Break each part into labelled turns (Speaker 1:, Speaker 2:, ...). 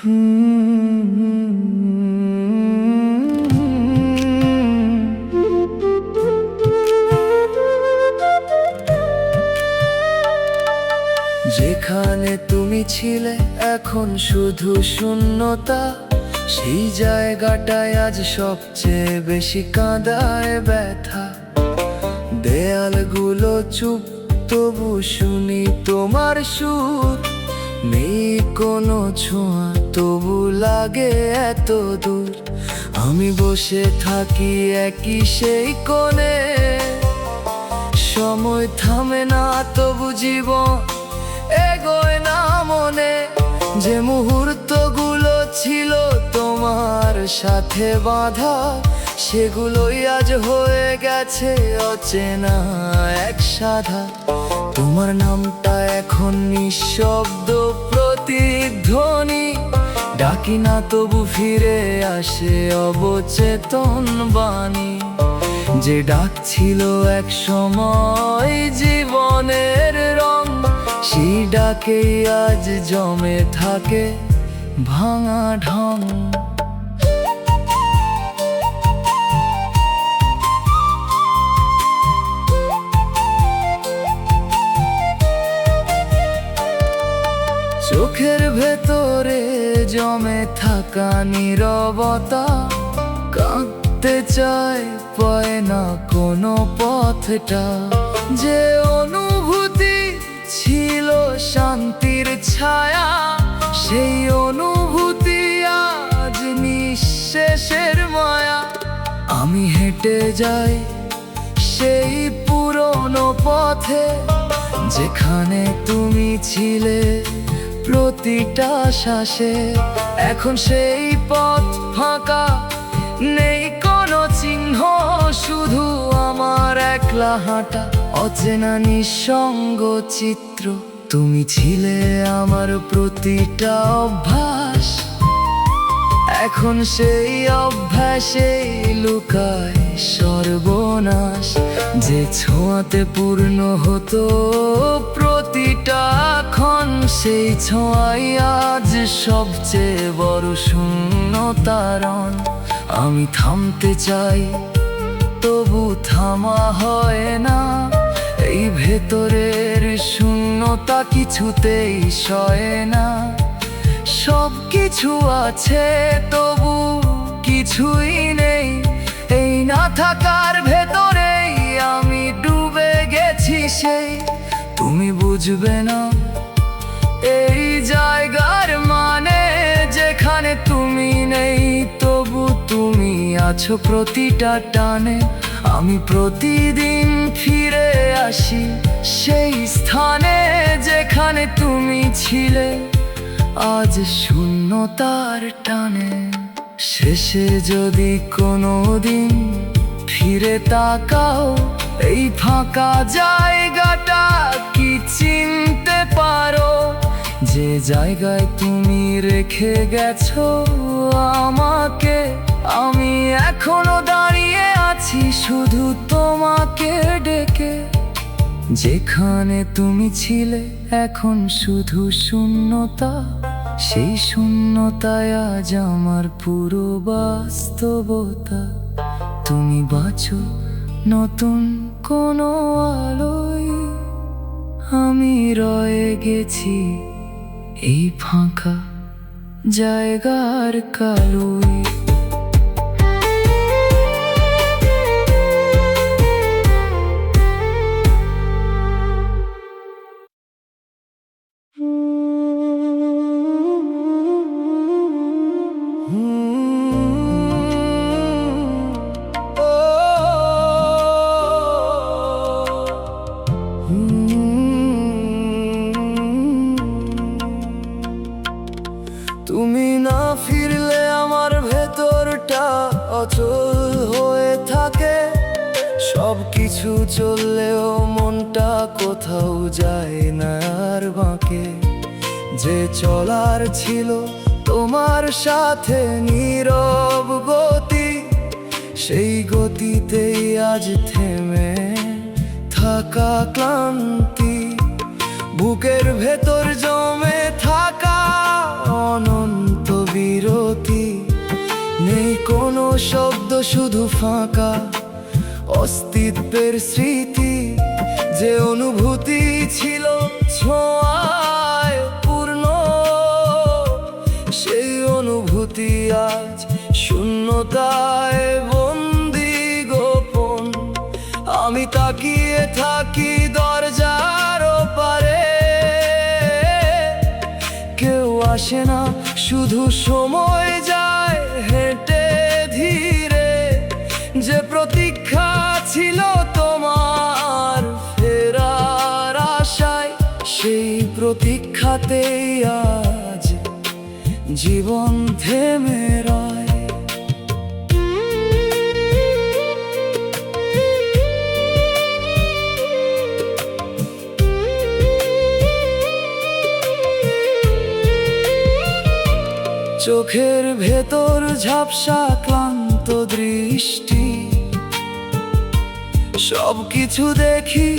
Speaker 1: যেখানে তুমি ছিলে এখন শুধু শূন্যতা, সেই জায়গাটায় আজ সবচেয়ে বেশি কাঁদায় ব্যথা। দেয়ালগুলো চুপ, তবু শুনি তোমার সুর। নেই কোনো ছোঁয়া, তবু লাগে এত দূর। আমি বসে থাকি একই সেই কোণে, সময় থামে না, তবু জীবন এগোয় না মনে। যে মুহূর্তগুলো ছিল তোমার সাথে বাঁধা, সেগুলোই আজ হয়ে গেছে অচেনা এক সাধা। তোমার নামটা এখন নিঃশব্দ প্রতিধ্বনি, ডাকি না তবু ফিরে আসে অবচেতন বাণী। যে ডাক ছিল এক সময় জীবনের রং, সেই ডাকেই আজ জমে থাকে ভাঙা ঢং। চোখের ভেতরে জমে থাকা নীরবতা, কাঁদতে চায় পায় না কোনো পথটা। যে অনুভূতি ছিল শান্তির ছায়া, সেই অনুভূতি আজ নিঃশেষের মায়া। আমি হেঁটে যাই সেই পুরনো পথে, যেখানে তুমি ছিলে প্রতিটা শ্বাসে। এখন সেই পথ ফাঁকা, নেই কোনো চিহ্ন, শুধু আমার একলা হাঁটা অচেনা নিঃসঙ্গ চিত্র। তুমি ছিলে আমার প্রতিটা অভ্যাস, এখন সেই অভ্যাসেই লুকায় সর্বনাশ। যে ছোঁয়াতে পূর্ণ হতো প্রতিটা ক্ষণ, সেই ছোঁয়াই আজ সবচেয়ে বড় শূন্যতারণ। আমি থামতে চাই, তবু থামা হয় না। এই ভেতরের শূন্যতা কিছুতেই সয় না। সব কিছু আছে, তবু কিছুই নেই। এই না থাকার ভেতরেই আমি ডুবে গেছি সেই। তুমি বুঝবে না এই জায়গার মানে, যেখানে তুমি নেই তবু তুমি আছো প্রতিটা টানে। আমি প্রতিদিন ফিরে আসি সেই স্থানে, যেখানে তুমি ছিলে আজ শূন্যতার টানে। শেষে যদি কোনো দিন ফিরে তাকাও, এই ফাঁকা জায়গাটা কি চিনতে পারো? যে জায়গায় তুমি রেখে গেছো আমাকে, আমি এখনো দাঁড়িয়ে আছি শুধু তোমাকে ডেকে। যেখানে তুমি ছিলে এখন শুধু শূন্যতা, সেই শূন্যতায় আজ আমার পুরো বাস্তবতা। তুমি বাঁচো নতুন কোনো আলোয়, আমি রয়ে গেছি এই ফাঁকা জায়গার কালোয়। তুমি না ফিরলে আমার ভেতরটা অচল হয়ে থাকে। সব কিছু চললেও মনটা কোথাও যায় না আর বাঁকে। যে চলার ছিল তোমার সাথে নীরব গতি, সেই গতিতেই আজ থেমে থাকা ক্লান্তি। বুকের ভেতর জমে থাকা অনন্ত শুধু ফাঁকা অস্তিত্বের স্মৃতি, যে অনুভূতি ছিল ছোঁয়ায় পূর্ণ, সেই অনুভূতি আজ শূন্যতায় বন্দি গোপন। আমি তাকিয়ে থাকি দরজার ওপারে, কেউ আসে না, শুধু সময় যায় হেঁটে ধীরে। যে প্রতীক্ষা ছিল তোমার ফেরার আশায়, সেই প্রতীক্ষাতেই আজ জীবন থেমে রয়। চোখের ভেতর ঝাপসা ক্লান্ত দৃষ্টি, সবকিছু দেখি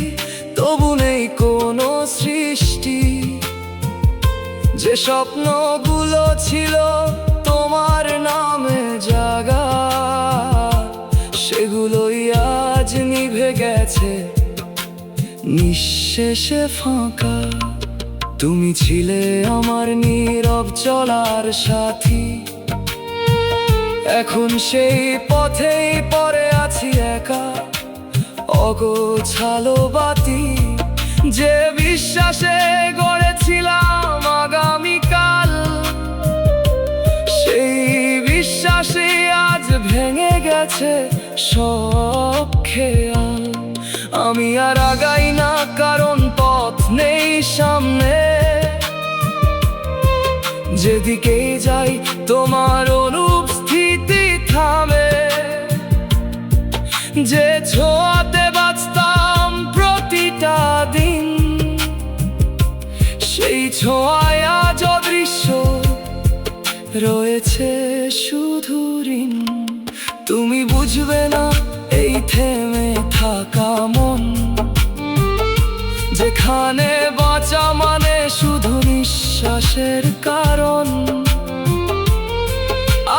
Speaker 1: তবু নেই কোনো সৃষ্টি। যে স্বপ্নগুলো ছিল তোমার নামে জাগা, সেগুলোই আজ নিভে গেছে নিঃশেষে ফাঁকা। তুমি ছিলে আমার নীরব চলার সাথী, এখন সেই পথেই পড়ে আছি একা, অগোছালো বাতি। যে বিশ্বাসে গড়েছিলাম আগামীকাল, সেই বিশ্বাসে আজ ভেঙে গেছে সব খেয়াল। আমি আর আগাই না, কারণ পথ নেই সামনে। যেদিকেই যাই তোমার অনুপস্থিতি থামে। যে ছোঁয়াতে বাঁচতাম প্রতিটা দিন, সেই ছোঁয়ায় আজ অদৃশ্য রয়েছে শুধু ঋণ। তুমি বুঝবে না এই থেমে থাকা মন, যেখানে বাঁচা মানে শুধু নিঃশ্বাসের কারণ।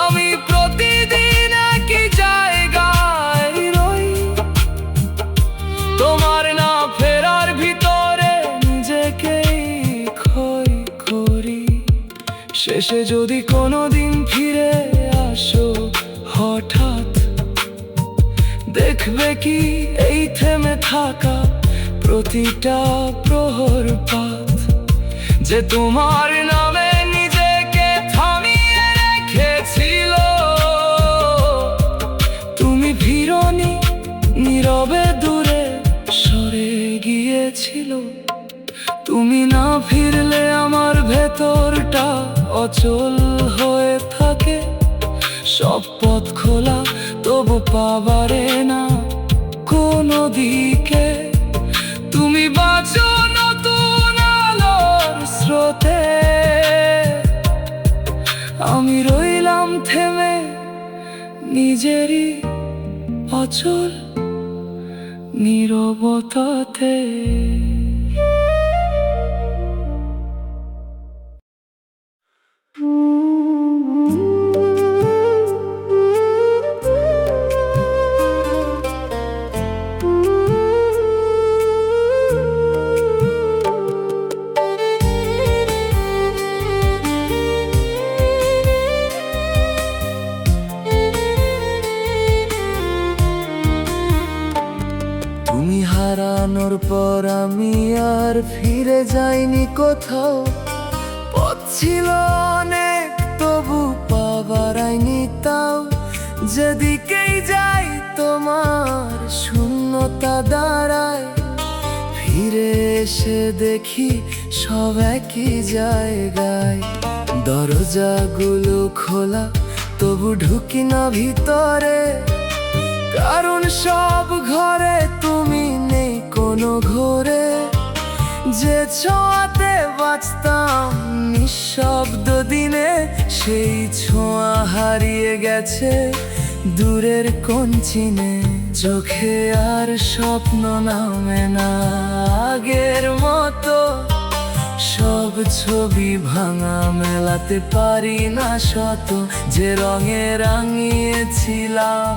Speaker 1: আমি প্রতিদিন একই জায়গায় রই, তোমার না ফেরার ভিতরে নিজেকেই ক্ষয় করি। শেষে যদি কোনোদিন ফিরে আসো হঠাৎ, দেখবে কি এই থেমে থাকা প্রতিটা প্রহর পাত, যে তোমার নামে নিজেকে থামিয়ে রেখেছিল। তুমি ফিরোনি, নীরবে দূরে সরে গিয়েছিল। তুমি না ফিরলে আমার ভেতরটা অচল হয়ে থাকে। সব পথ খোলা, তবু পাবারে না কোনো দিকে। তুমি বাঁচো নতুন আলোর স্রোতে, আমি রইলাম থেমে নিজেরই অচল নীরবতাতে। তুমি হারানোর পর আমি আর ফিরে যাইনি কোথাও। পথ ছিল অনেক, তবু পাবার আইনি তাও। যেদিকেই যাই তোমার শূন্যতা দাঁড়ায়। ফিরে এসে দেখি সব একই জায়গায়। দরজাগুলো খোলা, তবু ঢুকি না ভিতরে। কারণ সব ঘরে তুমি নেই কোনো ঘরে। যে ছোঁয়াতে বাঁচতাম নিঃশব্দ দিনে, সেই ছোঁয়া হারিয়ে গেছে দূরের কোন চিনে। চোখে আর স্বপ্ন নামে না আগের মতো, সব ছবি ভাঙা, মেলাতে পারি না শত যে রঙে রাঙিয়েছিলাম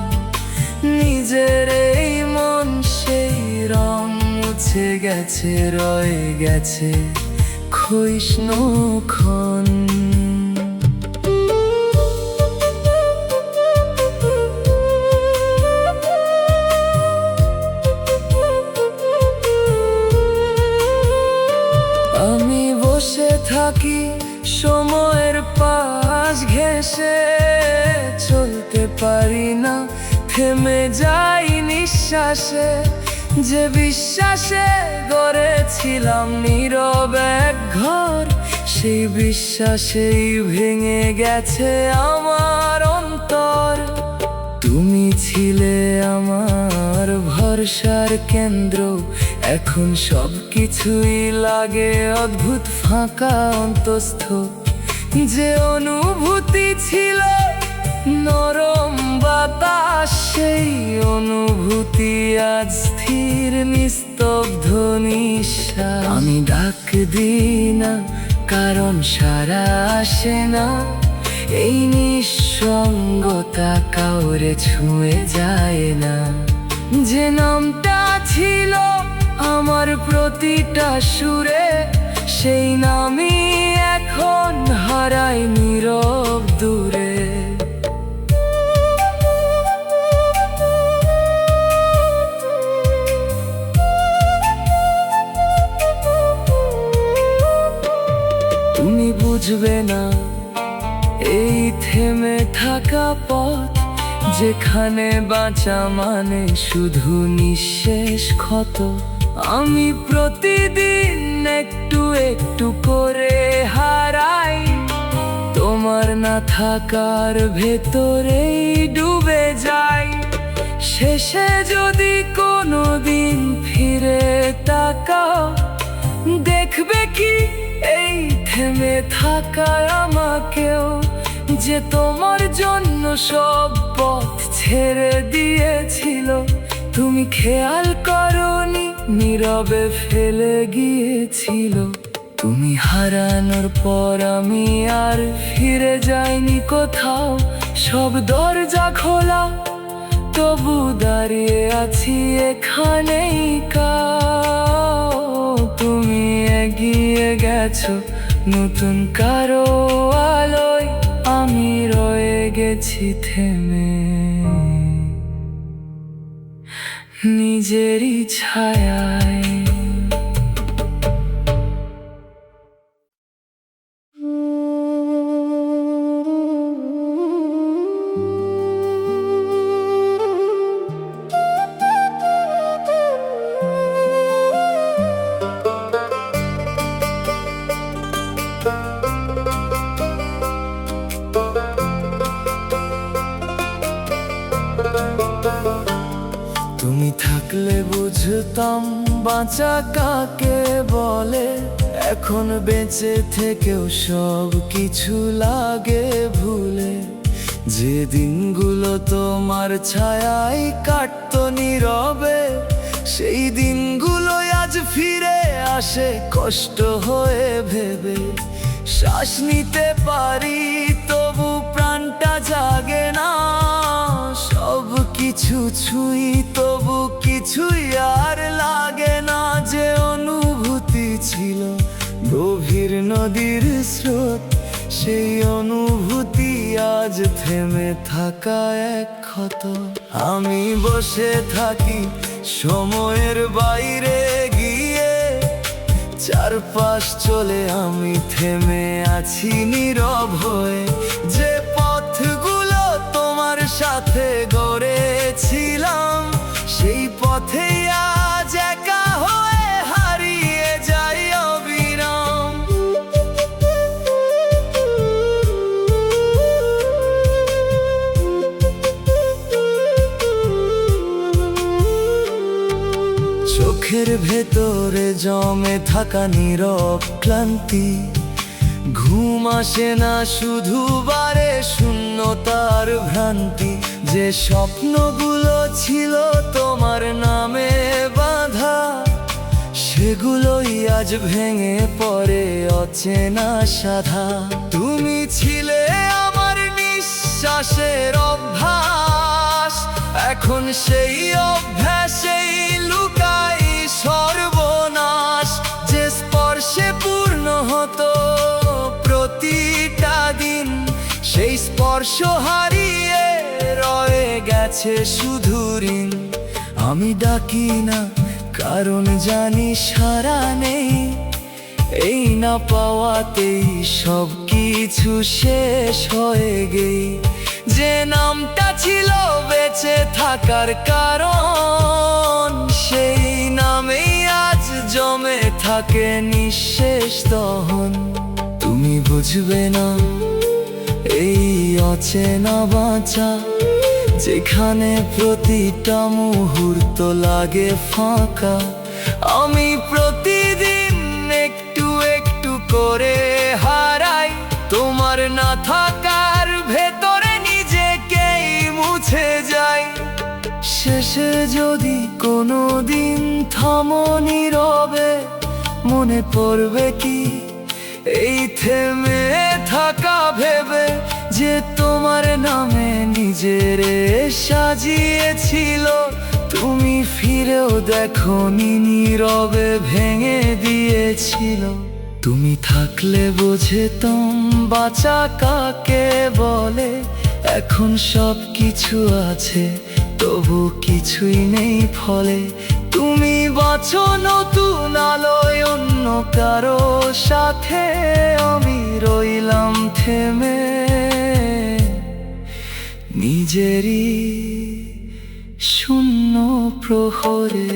Speaker 1: নিজের এই মন। সেই রং মুছে গেছে, রয়ে গেছে ক্ষয়িষ্ণু ক্ষণ। আমি বসে থাকি সময়ের পাশ ঘেঁষে, চলতে পারি না, থেমে যাই নিঃশ্বাসে। যে বিশ্বাসে গড়েছিলাম নীরব এক ঘর, সেই বিশ্বাসেই ভেঙে গেছে আমার অন্তর। তুমি ছিলে আমার ভরসার কেন্দ্র, এখন সব কিছুই লাগে অদ্ভুত ফাঁকা অন্তস্থ। যে অনুভূতি ছিল নরম বাতাস, সেই অনুভূতি আজ স্থির নিস্তব্ধ নিঃশ্বাস। আমি ডাক দিই না কারণ সাড়া আসে না, এই নিঃসঙ্গতা কাউরে ছুঁয়ে যায় না। যে নামটা ছিল আমার প্রতিটা সুরে, সেই নামই এখন হারাই নীরব দূরে। তুমি বুঝবে না এই থেমে থাকা পথ, যেখানে বাঁচা মানে শুধু নিঃশেষ ক্ষত। আমি প্রতিদিন একটু একটু করে হারাই, তোমার না থাকার ভেতরেই ডুবে যাই। শেষে যদি কোনো দিন ফিরে তাকাও, দেখবে কি এই থেমে থাকা আমাকেও, যে তোমার জন্য সব পথ ছেড়ে দিয়েছিল। তুমি খেয়াল করনি নীরবে ফেলে গিয়েছিল। তুমি হারানোর পর আমি আর ফিরে যাইনি কোথাও। সব দরজা খোলা, তবু দাঁড়িয়ে আছি এখানেই। তুমি এগিয়ে গেছো নতুন কারো আলোয়, আমি রয়ে গেছি থেমে নিজেরই ছায়ায়। তুমি থাকলে বুঝতাম বাঁচা কাকে বলে, এখন বেঁচে থেকেও সব কিছু লাগে ভুলে। যে দিনগুলো তোমার ছায়ায় কাটতো নীরবে, সেই দিনগুলোই আজ ফিরে আসে কষ্ট হয়ে ভেবে। শ্বাস নিতে পারি তবু প্রাণটা জাগে না, সব কিছু ছুঁই তবু কিছুই আর লাগে না। যে অনুভূতি ছিল গভীর নদীর স্রোত, সেই অনুভূতি আজ থেমে থাকা এক ক্ষত। আমি বসে থাকি সময়ের বাইরে গিয়ে, চারপাশ চলে আমি থেমে আছি নীরব হয়ে। যে পথগুলো তোমার সাথে গড়েছিলাম, সেই পথেই আজ একা হয়ে হারিয়ে যাই অবিরাম। চোখের ভেতরে জমে থাকা নীরব ক্লান্তি, ঘুম আসে না, শুধু বারে শূন্যতার ভ্রান্তি। যে স্বপ্নগুলো ছিল তোমার নামে বাঁধা, সেগুলোই আজ ভেঙে পড়ে অচেনা সাধা। তুমি ছিলে আমার নিঃশ্বাসের অভ্যাস, এখন সেই অভ্যাসেই লুকাই সর্বনাশ। যে স্পর্শে পূর্ণ হতো প্রতিটা দিন, সেই স্পর্শ হারিয়ে রয়ে গেছে শুধু ঋণ। আমি ডাকি না কারণ জানি সারা নেই, এই না পাওয়াতেই সব কিছু শেষ হয়ে গেই। যে নামটা ছিল বেঁচে থাকার কারণ, সেই নামেই আজ জমে থাকে নিঃশেষ দহন। তুমি বুঝবে না এই অচেনা বাঁচা, যেখানে প্রতিটা মুহূর্ত লাগে ফাঁকা। আমি প্রতিদিন একটু একটু করে হারাই, তোমার না থাকার ভেতরে নিজেকেই মুছে যাই। শেষে যদি কোনো দিন থামো নীরবে, মনে পড়বে কি এই থেমে থাকা ভেবে, যে তোমার নামে নিজেরে সাজিয়েছিল। তুমি ফিরেও দেখোনি, নীরবে ভেঙে দিয়েছিল। তুমি থাকলে বুঝতাম বাঁচা কাকে বলে। এখন সব কিছু আছে, তবু কিছুই নেই ফলে। তুমি বাঁচো নতুন আলোয় অন্য কারো সাথে, আমি রইলাম থেমে নিজেরই শূন্য প্রহরে।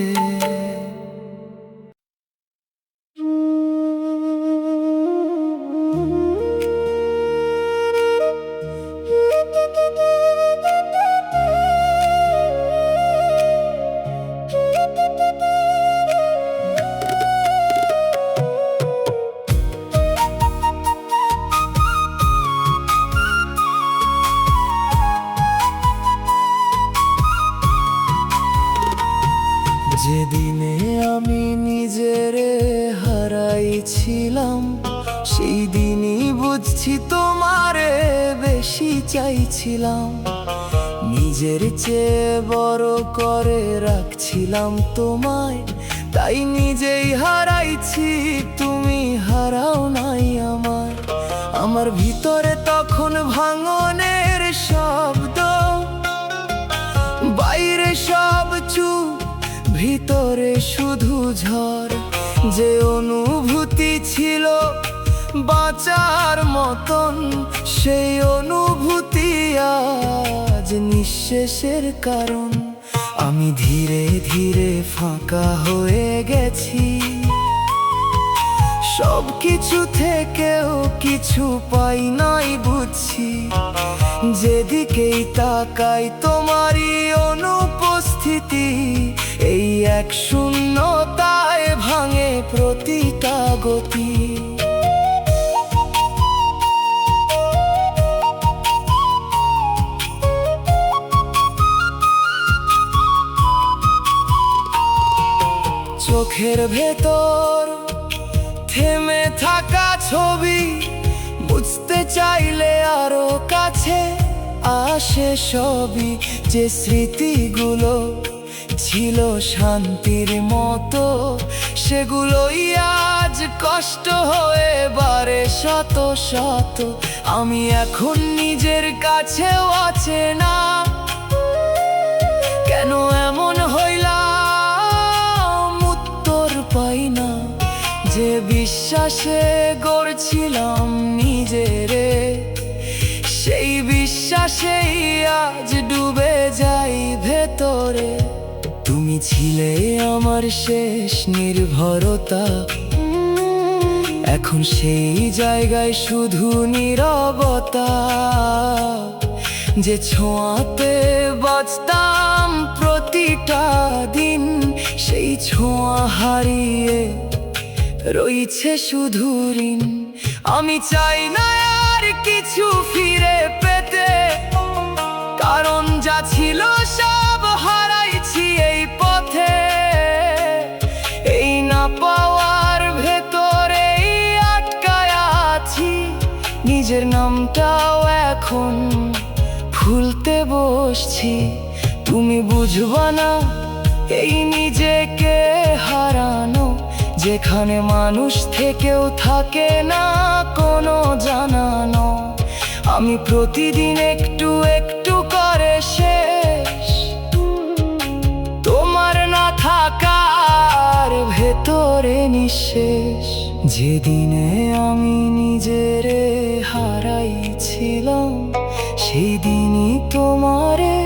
Speaker 1: যেদিনে আমি নিজেরে হারাইছিলাম, সেই দিনই বুঝছি তোমারে বেশি চাইছিলাম। নিজের চেয়ে বড় করে রাখছিলাম তোমায়, তাই নিজেই হারাইছি, তুমি হারাও নাই আমায়। আমার ভিতরে তখন ভাঙনের শব্দ, বাইরে সব চুপ, ভিতরে শুধু ঝড়। যে অনুভূতি ছিল বাঁচার মতন, সেই অনুভূতি আজ নিঃশেষের কারণ। আমি ধীরে ধীরে ফাঁকা হয়ে গেছি, সব কিছু থেকেও কিছু পাই নাই বুঝছি। যেদিকেই তাকাই তোমারই অনুপস্থিতি, এই এক শূন্যতায় ভাঙে প্রতিটা গতি। চোখের ভেতর থেমে থাকা ছবি, বুঝতে চাইলে আরো কাছে আসে সবই। যে স্মৃতিগুলো ছিল শান্তির মতো, সেগুলোই আজ কষ্ট হয়ে বারে শত শত। আমি এখন নিজের কাছেও আছে না, কেন এমন হইলাম উত্তর পাই না। যে বিশ্বাসে গড়ছিলাম নিজেরে, সেই বিশ্বাসেই আজ ডুবে যাই ভেতরে। তুমি ছিলে আমার শেষ নির্ভরতা, এখন সেই জায়গায় শুধু নীরবতা। যে ছোঁয়াতে বাঁচতাম প্রতিটা দিন, সেই ছোঁয়া হারিয়ে রইছে শুধু ঋণ। আমি চাই না আর কিছু ফিরে পেতে, কারণ যা ছিল সব হারাইছি এই পথে। এই না পাওয়া ব্যথাটাও এখন ভুলতে বসছি। তুমি বুঝবা না এই নিজেকে হারানো, যেখানে মানুষ থেকেও থাকে না কোনো জানানো। আমি প্রতিদিন একটু একটু করে শেষ, তোমার না থাকার ভেতরে নিঃশেষ। যেদিনে আমি নিজেরে হারাইছিলাম, সেই দিনই তোমারে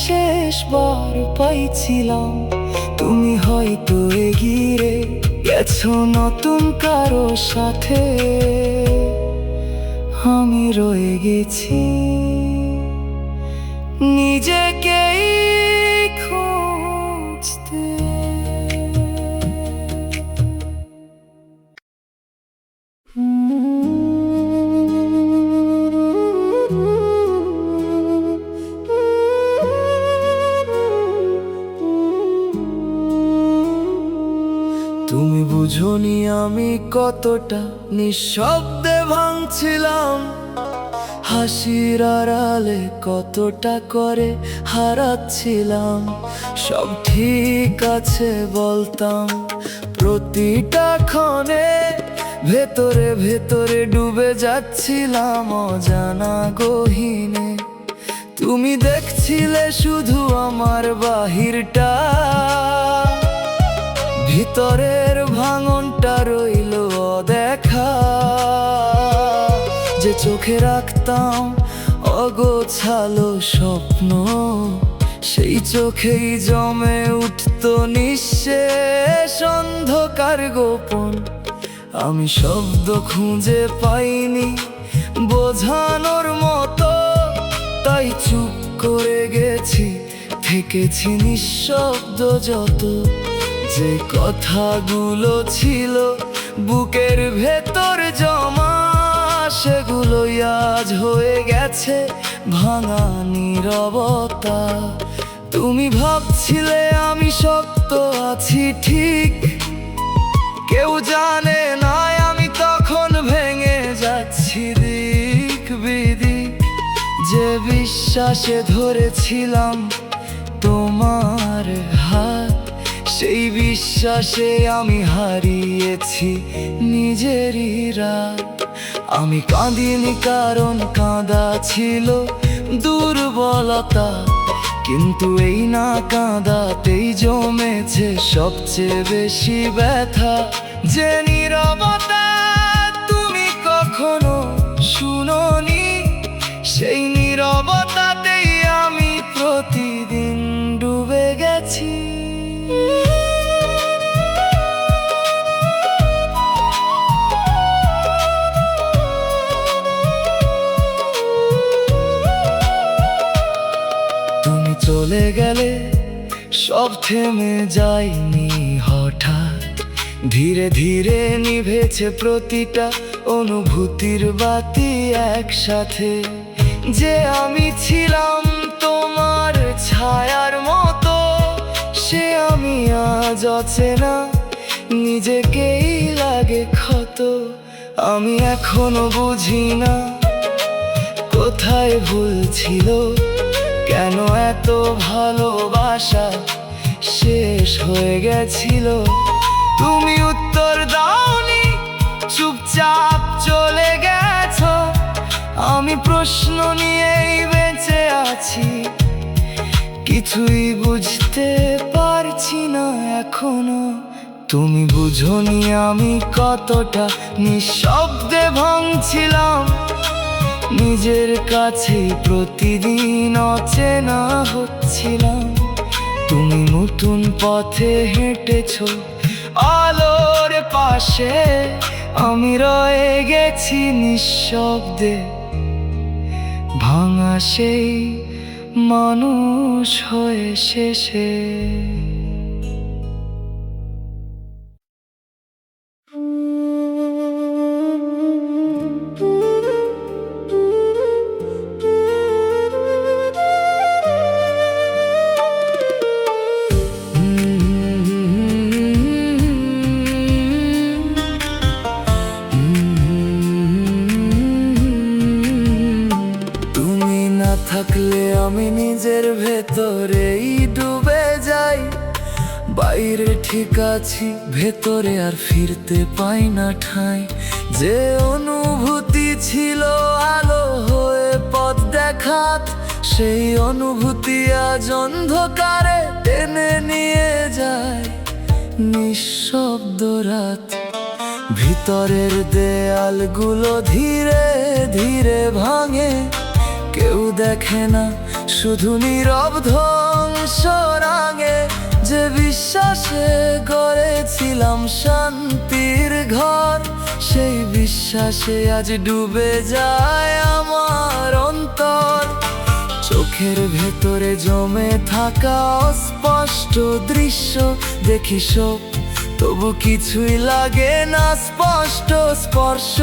Speaker 1: শেষবার পাইছিলাম। তুমি হয়তো এগিয়ে গেছো নতুন কারো সাথে, আমি রয়ে গেছি নিজেকেই খুঁজতে। তুমি বুঝোনি আমি কতটা নিঃশব্দে ভাঙছিলাম, হাসির আড়ালে কতটা করে হারাচ্ছিলাম। সব ঠিক আছে বলতাম প্রতিটা ক্ষণে, ভেতরে ভেতরে ডুবে যাচ্ছিলাম অজানা গহীনে। তুমি দেখছিলে শুধু আমার বাহিরটা, ভিতরের ভাঙনটা রইল অদেখা। যে চোখে রাখতাম অগোছালো স্বপ্ন, সেই চোখেই জমে উঠতো নিঃশেষ অন্ধকার গোপন। আমি শব্দ খুঁজে পাইনি বোঝানোর মতো, তাই চুপ করে গেছি, থেকেছি নিঃশব্দ যত। যে কথাগুলো ছিল বুকের ভেতর জমা, সেগুলোই আজ হয়ে গেছে ভাঙা নীরবতা। তুমি ভাবছিলে আমি শক্ত আছি ঠিক, কেউ জানে না আমি তখন ভেঙে যাচ্ছি দিক বিদিক। যে বিশ্বাসে ধরেছিলাম তোমার হাত, সেই বিশ্বাসে আমি হারিয়েছি নিজেরই রাত। আমি কাঁদিনি কারণ কাঁদা ছিল দুর্বলতা, কিন্তু এই না কাঁদাতেই জমেছে সবচেয়ে বেশি ব্যথা। যে নীরবতা তুমি কখনো শুনোনি, সেই নীরবতাতেই আমি প্রতিদিন ডুবে গেছি। তুমি চলে গেলে সব থেমে যায়নি হঠাৎ, ধীরে ধীরে নিভেছে প্রতিটা অনুভূতির বাতি একসাথে। যে আমি ছিলাম তোমার ছায়ার মতো, সে আমি আজ অচেনা, নিজেকেই লাগে ক্ষত। আমি এখনো বুঝি না কোথায় ভুল ছিল, কেন এত ভালোবাসা শেষ হয়ে গেছিল। তুমি উত্তর দাওনি, চুপচাপ চলে গেছো, আমি প্রশ্ন নিয়েই বেঁচে আছি। কিছুই বুঝতে পারছি না এখনো। তুমি বুঝোনি আমি কতটা নিঃশব্দে ভাঙছিলাম, নিজের কাছে প্রতিদিন অচেনা হচ্ছিলাম। তুমি নতুন পথে হেঁটেছো আলোর পাশে, আমি রয়ে গেছি নিঃশব্দে ভাঙা সেই মানুষ হয়ে শেষে। থাকলে আমি নিজের ভেতরেই ডুবে যাই। বাইরে ঠিক আছি, ভেতরে আর ফিরতে পাই না ঠাঁই। যে অনুভূতি ছিল আলো হয়ে পথ দেখাত, সেই অনুভূতি আজ অন্ধকারে টেনে নিয়ে যায় নিঃশব্দ রাত। ভিতরের দেয়ালগুলো ধীরে ধীরে ভাঙে, কেউ দেখে না, শুধু নীরব ধ্বংস রাঙে। যে বিশ্বাসে গড়েছিলাম শান্তির ঘর, সেই বিশ্বাসে আজ ডুবে যায় আমার অন্তর। চোখের ভেতরে জমে থাকা অস্পষ্ট দৃশ্য দেখি সব, তবু কিছুই লাগে না স্পষ্ট স্পর্শ।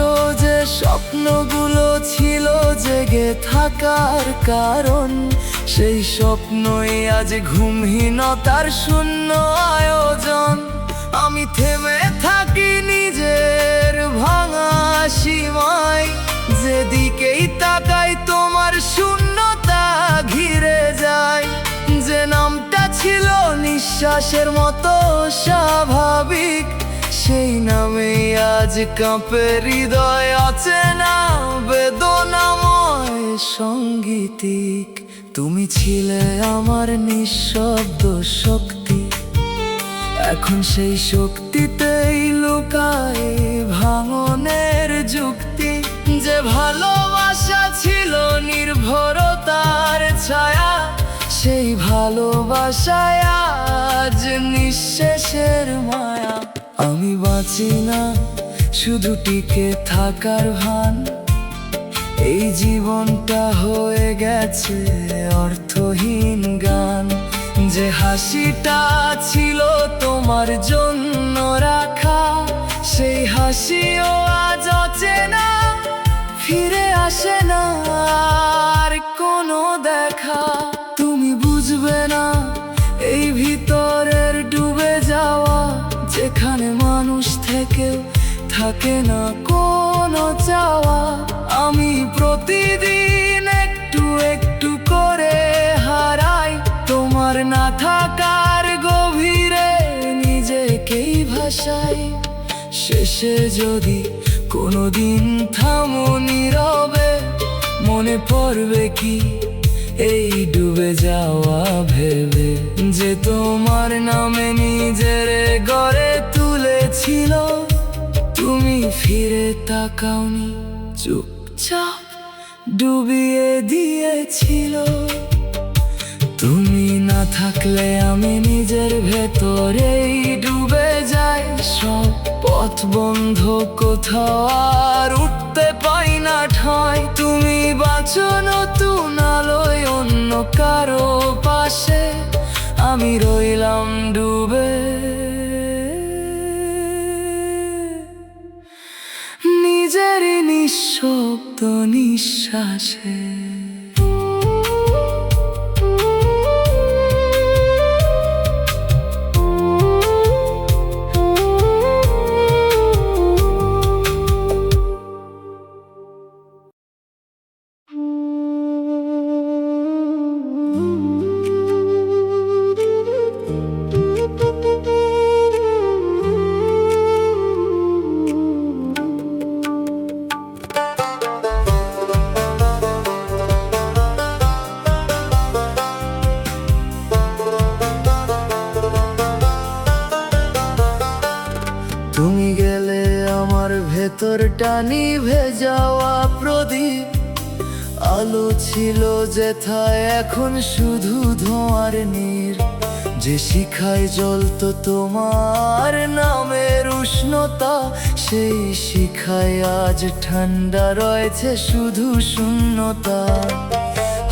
Speaker 1: যে স্বপ্নগুলো ছিল জেগে থাকার কারণ, সেই স্বপ্নই আজ ঘুমহীনতার শূন্য আয়োজন। আমি থেমে থাকি নিজের ভাঙা সীমায়, যেদিকেই তাকাই তোমার শূন্যতা ঘিরে যায়। যে নামটা ছিল নিঃশ্বাসের মতো স্বাভাবিক, সেই নামেই আজ কাঁপে হৃদয় অচেনা বেদনাময় সঙ্গীতিক। তুমি ছিলে আমার নিঃশব্দ শক্তি, এখন সেই শক্তিতেই লুকায় ভাঙনের যুক্তি। যে ভালোবাসা ছিল নির্ভরতার ছায়া, সেই ভালোবাসায় আজ নিঃশেষের মায়া। আমি বাঁচি না, শুধু টিকে থাকার ভান। এই জীবনটা হয়ে গেছে অর্থহীন গান। যে হাসিটা ছিল তোমার জন্য রাখা, সেই হাসিও আজ অচেনা, ফিরে আসে না আর কোনো দেখা। তুমি বুঝবে না এই ভিতরের ডুবে যাওয়া, যেখানে মানুষ থেকেও থাকে না কোনো চাওয়া। আমি প্রতিদিন একটু একটু করে হারাই তোমার না থাকার গভীরে নিজেকেই ভাসাই। শেষে যদি কোনোদিন থামো নীরবে, মনে পড়বে কি এই ডুবে যাওয়া ভেবে। যে তোমার নামে নিজের গড়ে তুলেছিল, তুমি ফিরে তাকাওনি, চুপচাপ ডুবিয়ে দিয়েছিল। তুমি না থাকলে আমি নিজের ভেতরেই ডুবে যাই। সব পথ বন্ধ, কোথাও আর উঠতে পাই না ঠাঁই। তুমি বাঁচো নতুন আলোয় অন্য কারো পাশে, আমি রইলাম ডুবে নিজেরই নিঃশব্দ নিঃশ্বাসে। তুমি গেলে আমার ভেতরটা নিভে যাওয়া প্রদীপ। আলো ছিল যেথায় এখন শুধু ধোঁয়ার নীর। যে শিখায় জ্বলতো তোমার নামের উষ্ণতা, সেই শিখায় আজ ঠান্ডা রয়েছে শুধু শূন্যতা।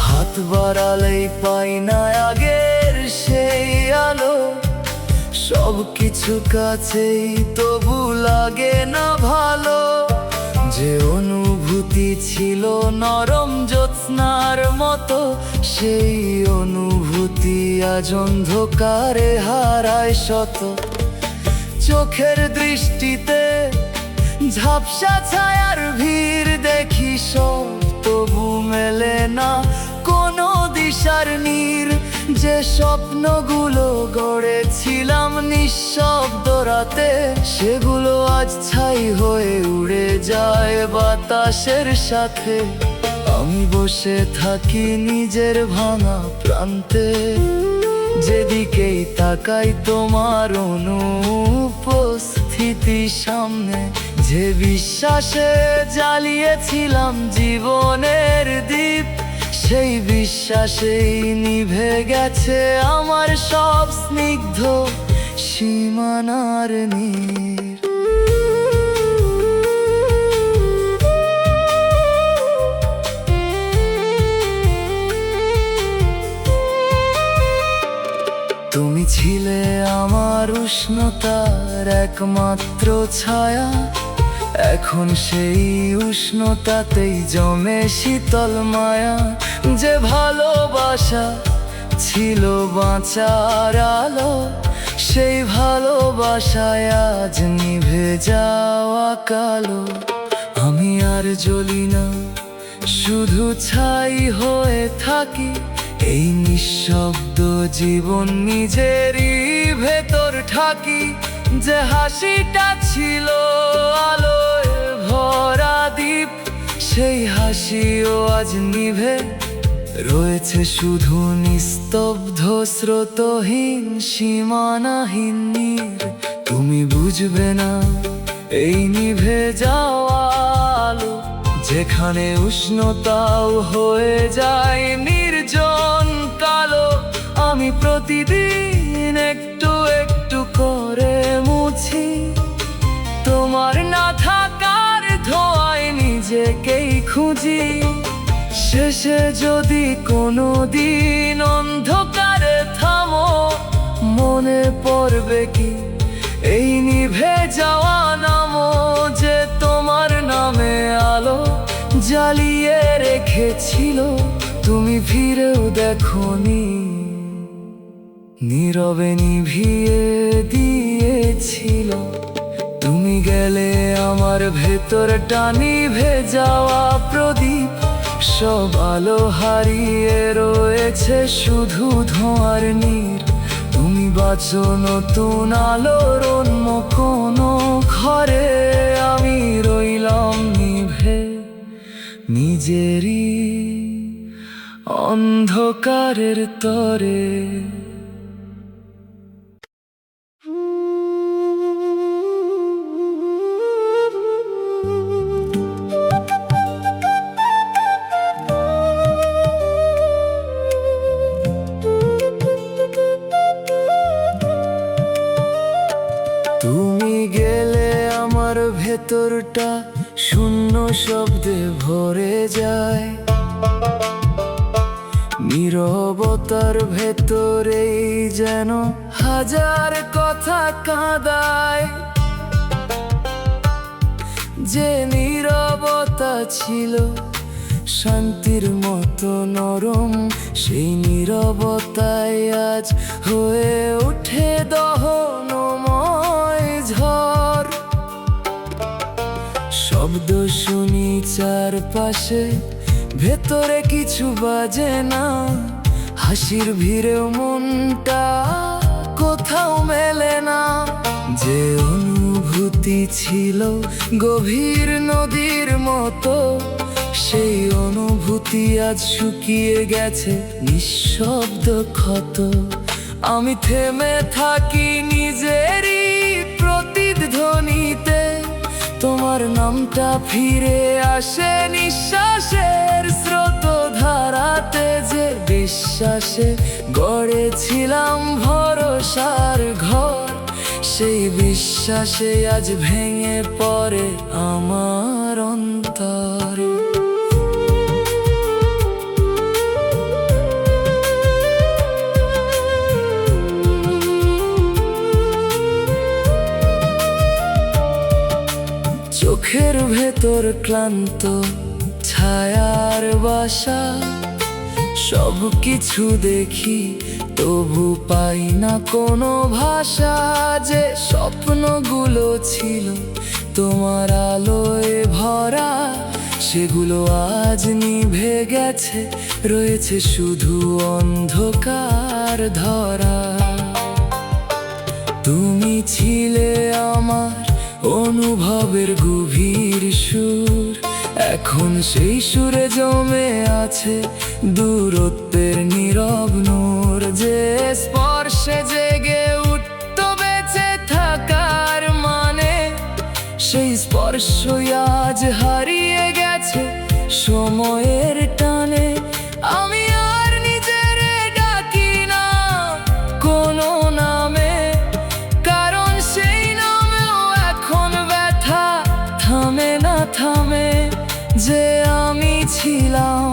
Speaker 1: হাত বাড়ালেই পাই না আগের সেই আলো, সব কিছু কাছেই তবু লাগে না ভালো। যে অনুভূতি ছিল নরম জ্যোৎস্নার মতো, সেই অনুভূতি আজ অন্ধকারে হারায় শত। চোখের দৃষ্টিতে ঝাপসা ছায়ার ভিড় দেখি সব, তবু মেলে না কোন আর নীর, যে স্বপ্নগুলো গড়েছিলাম নিঃশব্দ রাতে, সেগুলো আজ ছাই হয়ে উড়ে যায় বাতাসের সাথে। আমি বসে থাকি নিজের ভাঙা প্রান্তে, যেদিকেই তাকাই তোমার অনুপস্থিতি সামনে। যে বিশ্বাসে জ্বালিয়েছিলাম জীবনের দীপ, সেই বিশ্বাসেই নিভে গেছে আমার সব স্নিগ্ধ সীমানার নীর। তুমি ছিলে আমার উষ্ণতার একমাত্র ছায়া, এখন সেই উষ্ণতাতেই জমে শীতল মায়া। যে ভালোবাসা ছিল বাঁচার আলো, সেই ভালোবাসায় আজ নিভে যাওয়া কালো। আমি আর জ্বলি না, শুধু ছাই হয়ে থাকি। এই নিঃশব্দ জীবন নিজেরই ভেতর ঠাকি। যে হাসিটা ছিল আলোয় ভরা দ্বীপ, সেই হাসিও আজ নিভে রয়েছে শুধু নিস্তব্ধ স্রোতহীন সীমানাহীন নীর। তুমি বুঝবে না এই নিভে যাওয়া আলো, যেখানে উষ্ণতাও হয়ে যায় নির্জন কালো। আমি প্রতিদিন একটু একটু করে মুছি তোমার না থাকার ধোঁয়ায় নিজেকেই খুঁজি। শেষে যদি কোনো দিন অন্ধকারে থামো, মনে পড়বে কি এই নিভে যাওয়া নামো, যে তোমার নামে আলো জ্বালিয়ে রেখেছিল। তুমি ফিরেও দেখোনি, নীরবে নিভিয়ে দিয়েছিল। তুমি গেলে আমার ভেতরটা নিভে যাওয়া প্রদীপ, সব আলো হারিয়ে রয়েছে শুধু ধোঁয়ার নীর। তুমি বাঁচো নতুন আলোর অন্য কোনো ঘরে, আমি রইলাম নিভে নিজেরই অন্ধকারের তরে। তুমি গেলে আমার ভেতরটা শূন্য শব্দে ভরে যায়। নীরবতার ভেতরেই যেন হাজার কথা কাঁদায়। যে নীরবতা ছিল শান্তির মতো নরম, সেই নীরবতায় আজ হয়ে ওঠে দহনময় ঝড়। শব্দ শুনি চারপাশে, ভেতরে কিছু বাজে না। হাসির ভিড়েও মনটা কোথাও মেলে না। যে অনুভূতি ছিল গভীর নদীর মতো, সেই অনুভূতি আজ শুকিয়ে গেছে নিঃশব্দ ক্ষত। আমি থেমে থাকি নিজেরই প্রতিধ্বনিতে, তোমার নামটা ফিরে আসে নিঃশ্বাসের স্রোত ধারাতে। যে বিশ্বাসে গড়েছিলাম ভরসার ঘর, সেই বিশ্বাসে আজ ভেঙে পড়ে আমার অন্তর। চোখের ভেতর ক্লান্ত ছায়ার বাসা, সব কিছু দেখি তবু পাই না কোনো ভাষা। যে স্বপ্নগুলো ছিল তোমার আলোয় ভরা, সেগুলো আজ নিভে গেছে, রয়েছে শুধু অন্ধকার ধরা। তুমি ছিলে আমার অনুভবের গভীর সুর, এখন সেই সুরে জমে আছে দূরত্বের নীরব নূর। যে স্পর্শে জেগে উঠত বেঁচে থাকার মানে, সেই স্পর্শই আজ হারিয়ে গেছে সময়ের টানে। আমি আর নিজের ডাকি না কোনো নামে, কারণ সেই নামেও এখন ব্যথা থামে না থামে। যে আমি ছিলাম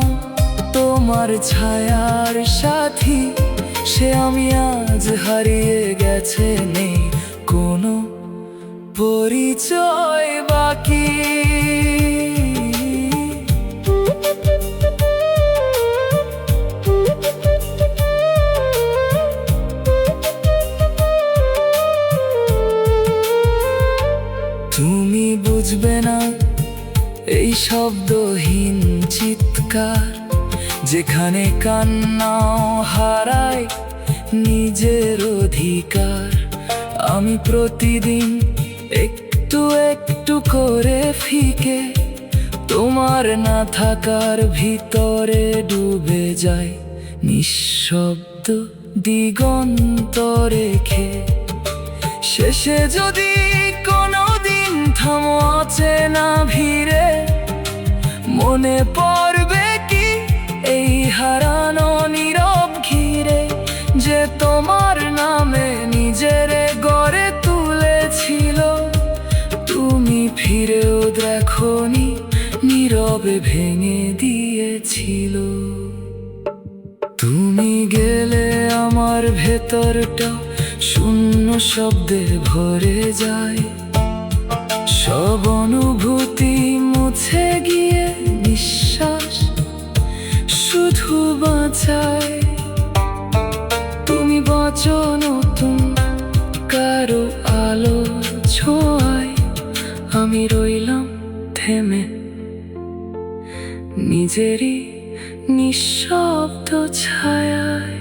Speaker 1: তোমার ছায়ার সাথী, সে আমি আজ হারিয়ে গেছে, নেই কোনো পরিচয় বাকি। তুমি বুঝবে না এই শব্দহীন চিৎকার, যেখানে কান্নাও হারায় নিজের অধিকার। আমি প্রতিদিন একটু একটু করে ফিকে তোমার না থাকার ভিতরে ডুবে যায়, নিঃশব্দ দিগন্ত রেখে। শেষে যদি কোনোদিন থামো অচেনা ভিড়ে, মনে পড়বে কি এই হারানো নীরব ঘিরে, যে তোমার নামে নিজেরে গড়ে তুলেছিল। তুমি ফিরেও দেখোনি, নীরবে ভেঙে দিয়েছিল। তুমি গেলে আমার ভেতরটা শূন্য শব্দে ভরে যায়, সব অনুভূতি মুছে গিয়ে নিঃশ্বাস শুধু বাঁচায়। তুমি বাঁচো নতুন কারো আলো ছোঁয়ায়, আমি রইলাম থেমে নিজেরই নিঃশব্দ ছায়ায়।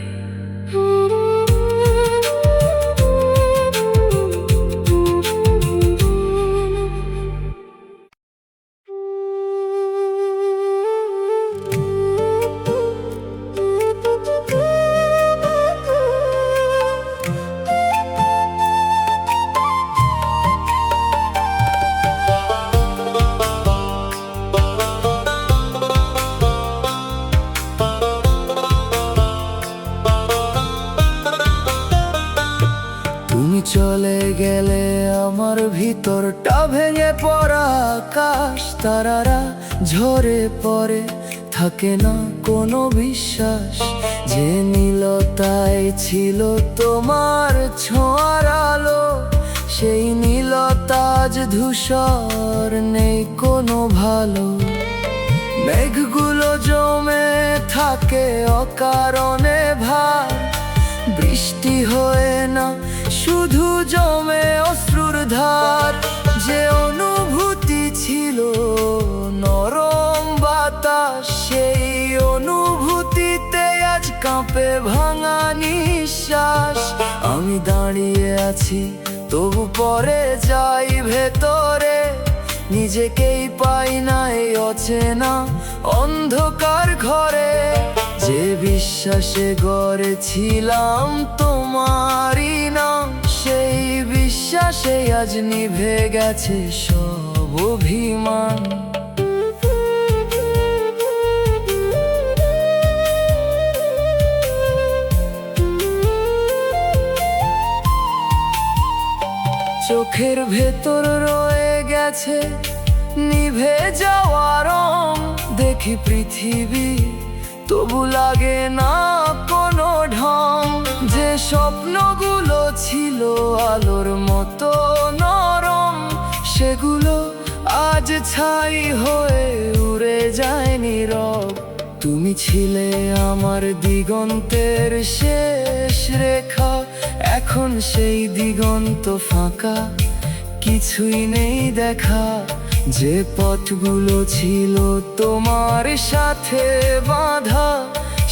Speaker 1: তুমি চলে গেলে আমার ভিতরটা ভেঙে পড়া আকাশ, তারারা ঝরে পড়ে, থাকে না কোনো বিশ্বাস। যে নীলতায় ছিল তোমার ছোঁয়ার আলো, সেই নীলতা আজ ধূসর, নেই কোনো ভালো। মেঘগুলো জমে থাকে অকারণে ভার, বৃষ্টি হয়ে না শুধু জমে অশ্রুর ধার। যে অনুভূতি ছিল নরম বাতাস, সেই অনুভূতিতে আজ কাঁপে ভাঙা নিঃশ্বাস। আমি দাঁড়িয়ে আছি তবু পরে যাই ভেতরে, নিজেকেই পাই না এই অচেনা অন্ধকার ঘরে। যে বিশ্বাসে গড়েছিলাম তোমারই নাম, সেই বিশ্বাসে আজ নিভে গেছে সব অভিমান। চোখের ভেতর রয়ে গেছে নিভে যাওয়া রং, দেখি পৃথিবী তবু লাগে না কোনো ঢং। যে স্বপ্নগুলো ছিল আলোর মতো নরম, সেগুলো আজ ছাই হয়ে উড়ে যায় নীরব। তুমি ছিলে আমার দিগন্তের শেষ রেখা, এখন সেই দিগন্ত ফাঁকা, কিছুই নেই দেখা। যে পথগুলো ছিল তোমার সাথে বাঁধা,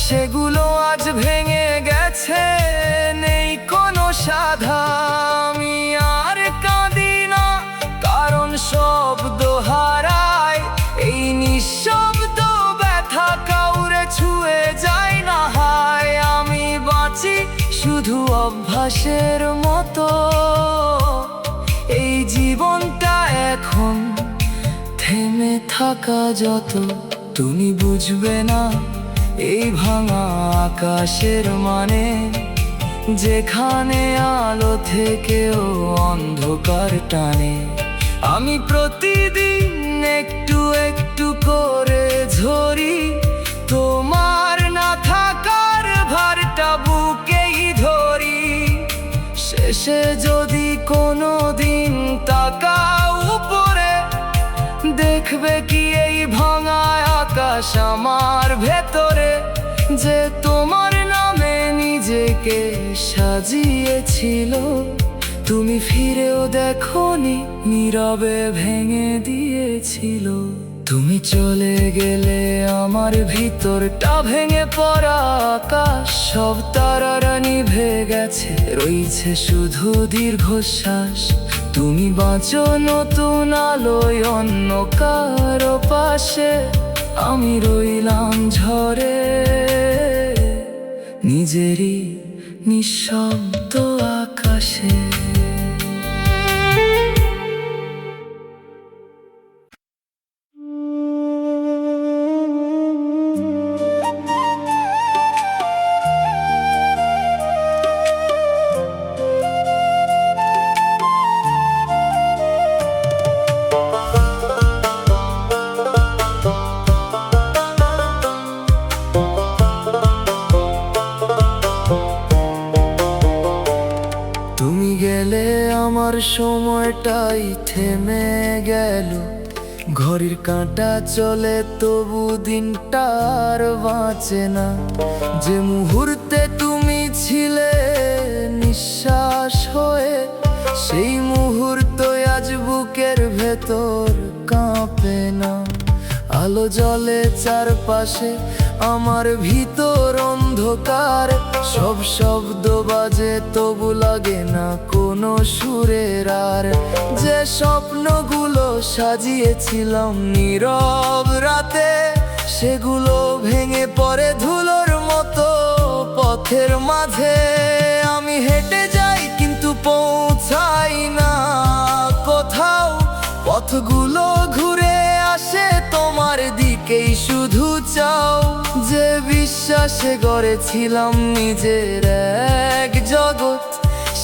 Speaker 1: সেগুলো আজ ভেঙে গেছে, নেই কোনো সাধা। আমি আর কাঁদি না, কারণ শব্দ হারায়, এই নিঃশব্দ ব্যথা কাউরে ছুঁয়ে যায় না। হায়, আমি বাঁচি শুধু অভ্যাসের মতো, এই জীবনটা এখন থেমে থাকা যত। তুমি বুঝবে না এই ভাঙা আকাশের মানে, যেখানে আলো থেকেও অন্ধকার টানে। আমি প্রতিদিন একটু একটু করে ঝরি, তোমার না থাকার ভারটা বুকেই ধরি। শেষে যদি কোনো দিন তাকাও উপরে, দেখবে কি এই ভাঙা আকাশ আমার ভেতরে, যে তোমার নামে নিজেকে সাজিয়েছিল। তুমি ফিরেও দেখোনি, নীরবে ভেঙে দিয়েছিল। তুমি চলে গেলে আমার ভিতরটা ভেঙে পড়া আকাশ, সব তারারা নিভে গেছে, রয়েছে শুধু দীর্ঘশ্বাস। তুমি বাঁচো নতুন আলোয় অন্য কারো পাশে, আমি রইলাম ঝড়ে নিজেরই নিঃশব্দ আকাশে। তুমি গেলে আমার সময়টাই থেমে গেল, ঘড়ির কাঁটা চলে তবু দিনটা আর বাঁচে না। যে মুহূর্তে তুমি ছিলে নিঃশ্বাস হয়ে, সেই মুহূর্ত আজ বুকের ভেতর কাঁপে না। আলো জ্বলে চারপাশে, আমার ভিতর অন্ধকার, সব শব্দ বাজে তবু লাগে না কোনো সুরের আর। যে স্বপ্নগুলো সাজিয়েছিলাম নীরব রাতে, সেগুলো ভেঙে পড়ে ধুলোর মতো পথের মাঝে। আমি হেঁটে যাই কিন্তু পৌঁছাই না কোথাও, পথগুলো ঘুরে আসে তোমার দিকেই শুধু চাও। যে বিশ্বাসে গড়েছিলাম নিজের এক জগৎ,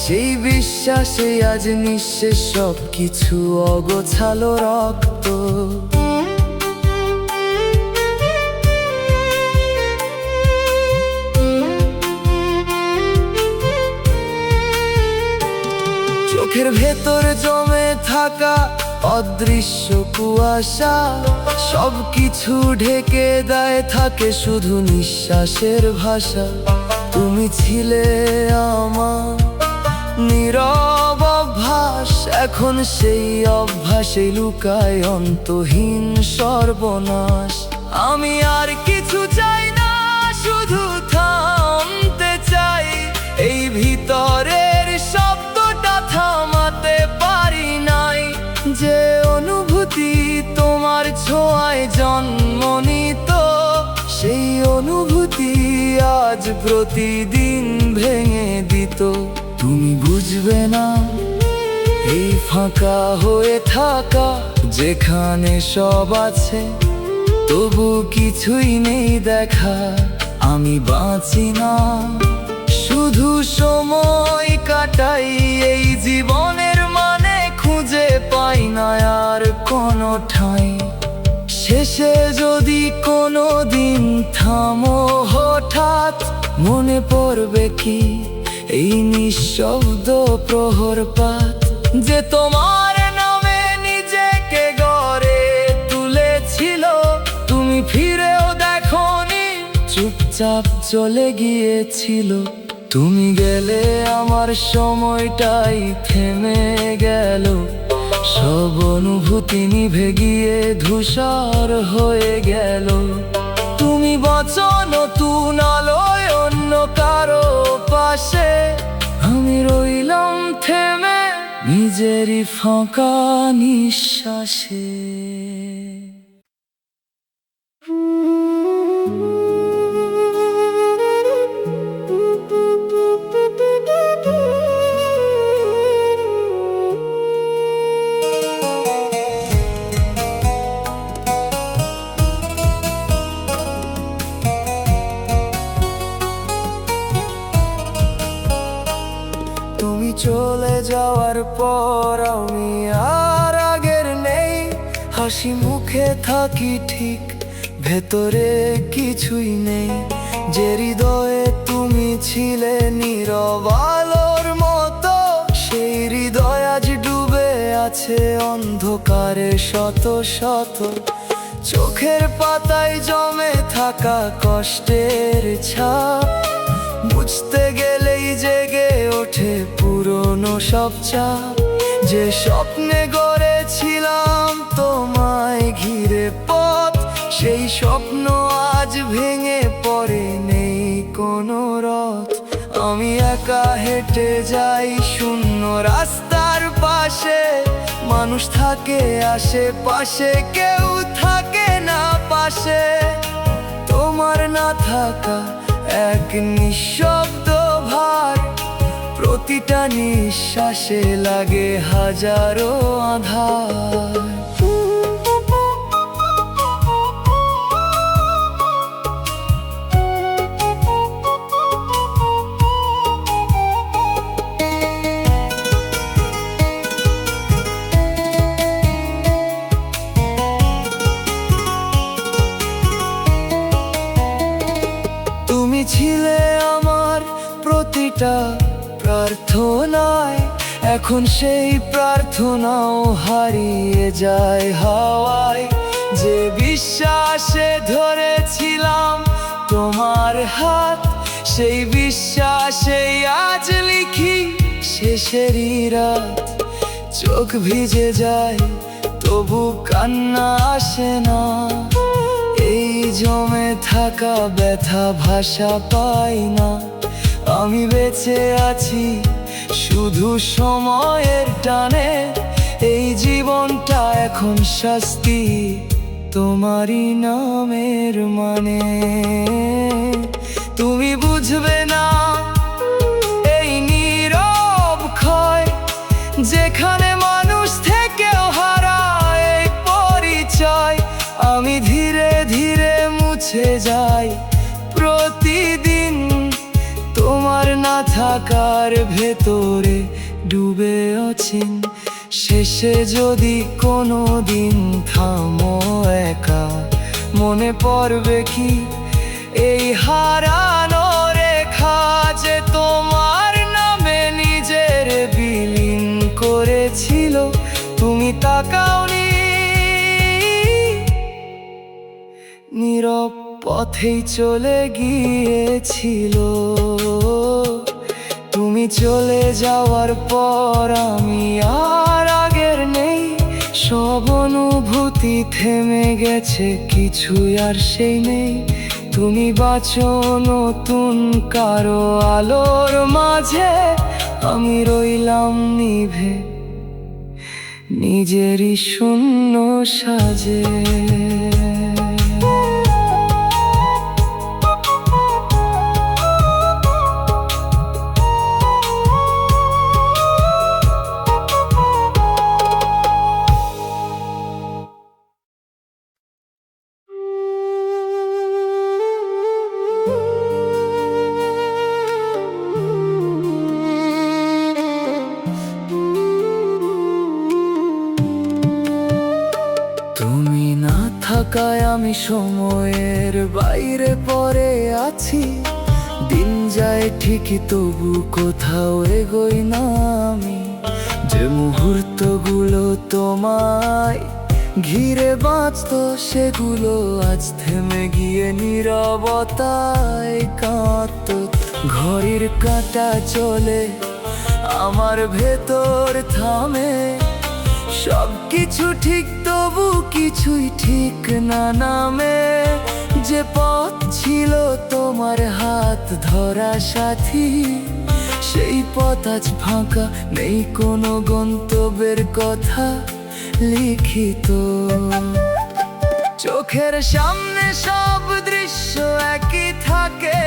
Speaker 1: সেই বিশ্বাসে আজ নিঃশেষ সব কিছু অগোছালো রক্ত। চোখের ভেতর জমে থাকা অদৃশ্য কুয়াশা, সব কিছু ঢেকে দেয়, থাকে শুধু নিঃশ্বাসের ভাষা। তুমি ছিলে আমার নীরব অভ্যাস, এখন সেই অভ্যাসে লুকায় অন্তহীন সর্বনাশ। আমি আর কিছু চাই না, শুধু থামতে চাই, এই ভিতরের শব্দটা থামাতে পারি নাই। যে অনুভূতি তোমার ছোঁয়ায় জন্ম নিত, সেই অনুভূতি আজ প্রতিদিন ভেঙে দিত। তুমি বুঝবে না এই ফাঁকা হয়ে থাকা, যেখানে সব আছে তবু কিছুই নেই দেখা। আমি বাঁচি না, শুধু সময় কাটাই, এই জীবনের মানে খুঁজে পাই না আর কোনো ঠাঁই। শেষে যদি কোনো দিন থামো হঠাৎ, মনে পড়বে কি এই নিঃশব্দ প্রহরপাত, যে তোমার নামে নিজেকে গড়ে তুলেছিল। তুমি ফিরেও দেখোনি, চুপচাপ চলে গিয়েছিল। তুমি গেলে আমার সময়টাই থেমে গেল, সব অনুভূতি নিভে গিয়ে ধূসর হয়ে গেল। তুমি বাঁচো নতুন আলোয় অন্য কারো পাশে, আমি রইলাম থেমে নিজেরই ফাঁকা নিঃশ্বাসে। তুমি চলে যাওয়ার পর আমি আর আগের নেই, হাসি মুখে থাকি ঠিক, ভেতরে কিছুই নেই। যে হৃদয়ে তুমি ছিলে নীরব আলোর মতো, সেই হৃদয় আজ ডুবে আছে অন্ধকারে শত শত। চোখের পাতায় জমে থাকা কষ্টের ছাপ, বুঝতে গেলেই জেগে ওঠে পুরনো সব চাপ। যে স্বপ্নে গড়েছিলাম তোমায় ঘিরে পথ, সেই স্বপ্ন আজ ভেঙে পড়ে, নেই কোনো রথ। আমি একা হেঁটে যাই শূন্য রাস্তার পাশে, মানুষ থাকে আশেপাশে, কেউ থাকে না পাশে। তোমার না থাকা এক নিঃশব্দ ভার, প্রতিটা নিঃশ্বাসে লাগে হাজারো আঁধার। তুমি ছিলে আমার প্রতিটা প্রার্থনায়, এখন সেই প্রার্থনাও হারিয়ে যায় হাওয়ায়। যে বিশ্বাসে ধরেছিলাম তোমার হাত, সেই বিশ্বাসে আজ লিখি শেষেরই রাত। চোখ ভিজে যায় তবু কান্না আসে না, এই জমে থাকা ব্যথা ভাষা পাই না। আমি বেঁচে আছি শুধু সময়ের টানে, এই জীবনটা এখন শাস্তি তোমারই নামের মানে। তুমি বুঝবে না এই নীরব ক্ষয়, যেখানে মানুষ থেকেও হারায় এই পরিচয়। আমি ধীরে ধীরে মুছে যাই প্রতিদিন, তোমার না থাকার ভেতরে ডুবে আছেন। শেষে যদি কোনো দিন থামো একা, মনে পড়বে কি এই হারানো রেখা, যে তোমার নামে নিজের বিলীন করেছিল। তুমি তাকাওনি, নীরব পথেই চলে গিয়েছিল। তুমি চলে যাওয়ার পর আমি আর আগের নেই, সব অনুভূতি থেমে গেছে, কিছুই আর সেই নেই। তুমি বাঁচো নতুন কারো আলোর মাঝে, আমি রইলাম নিভে নিজেরই শূন্য সাজে। তুমি না থাকায় আমি সময়ের বাইরে পড়ে আছি, দিন যায় ঠিকই তবু কোথাও এগোই না আমি। যে মুহূর্তগুলো তোমায় ঘিরে বাঁচতো, সেগুলো আজ থেমে গিয়ে নীরবতায় কাঁদতো। ঘড়ির কাঁটা চলে আমার ভেতর থামে, সবকিছু ঠিক তবু কিছুই ঠিক না নামে। যে পথ ছিল তোমার হাত ধরা সাথী, সেই পথ আজ ফাঁকা, নেই কোনো গন্তব্যের কথা লিখিত। চোখের সামনে সব দৃশ্য একই থাকে,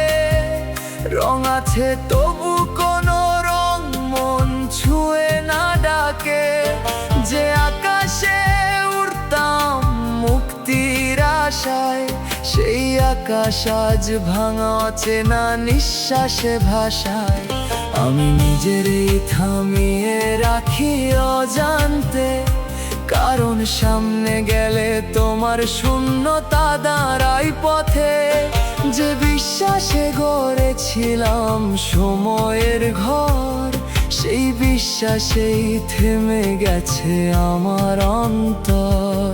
Speaker 1: রং আছে তবু কোনো রং মন ছুঁয়ে না ডাকে। যে আকাশে উড়তাম মুক্তির আশায়, সেই আকাশ আজ ভাঙা অচেনা নিঃশ্বাসে ভাষায়। আমি নিজেরই থামিয়ে রাখি অজান্তে, কারণ সামনে গেলে তোমার শূন্যতা দাঁড়াই পথে। যে বিশ্বাসে গড়েছিলাম সময়ের ঘর, সেই বিশ্বাসেই থেমে গেছে আমার অন্তর।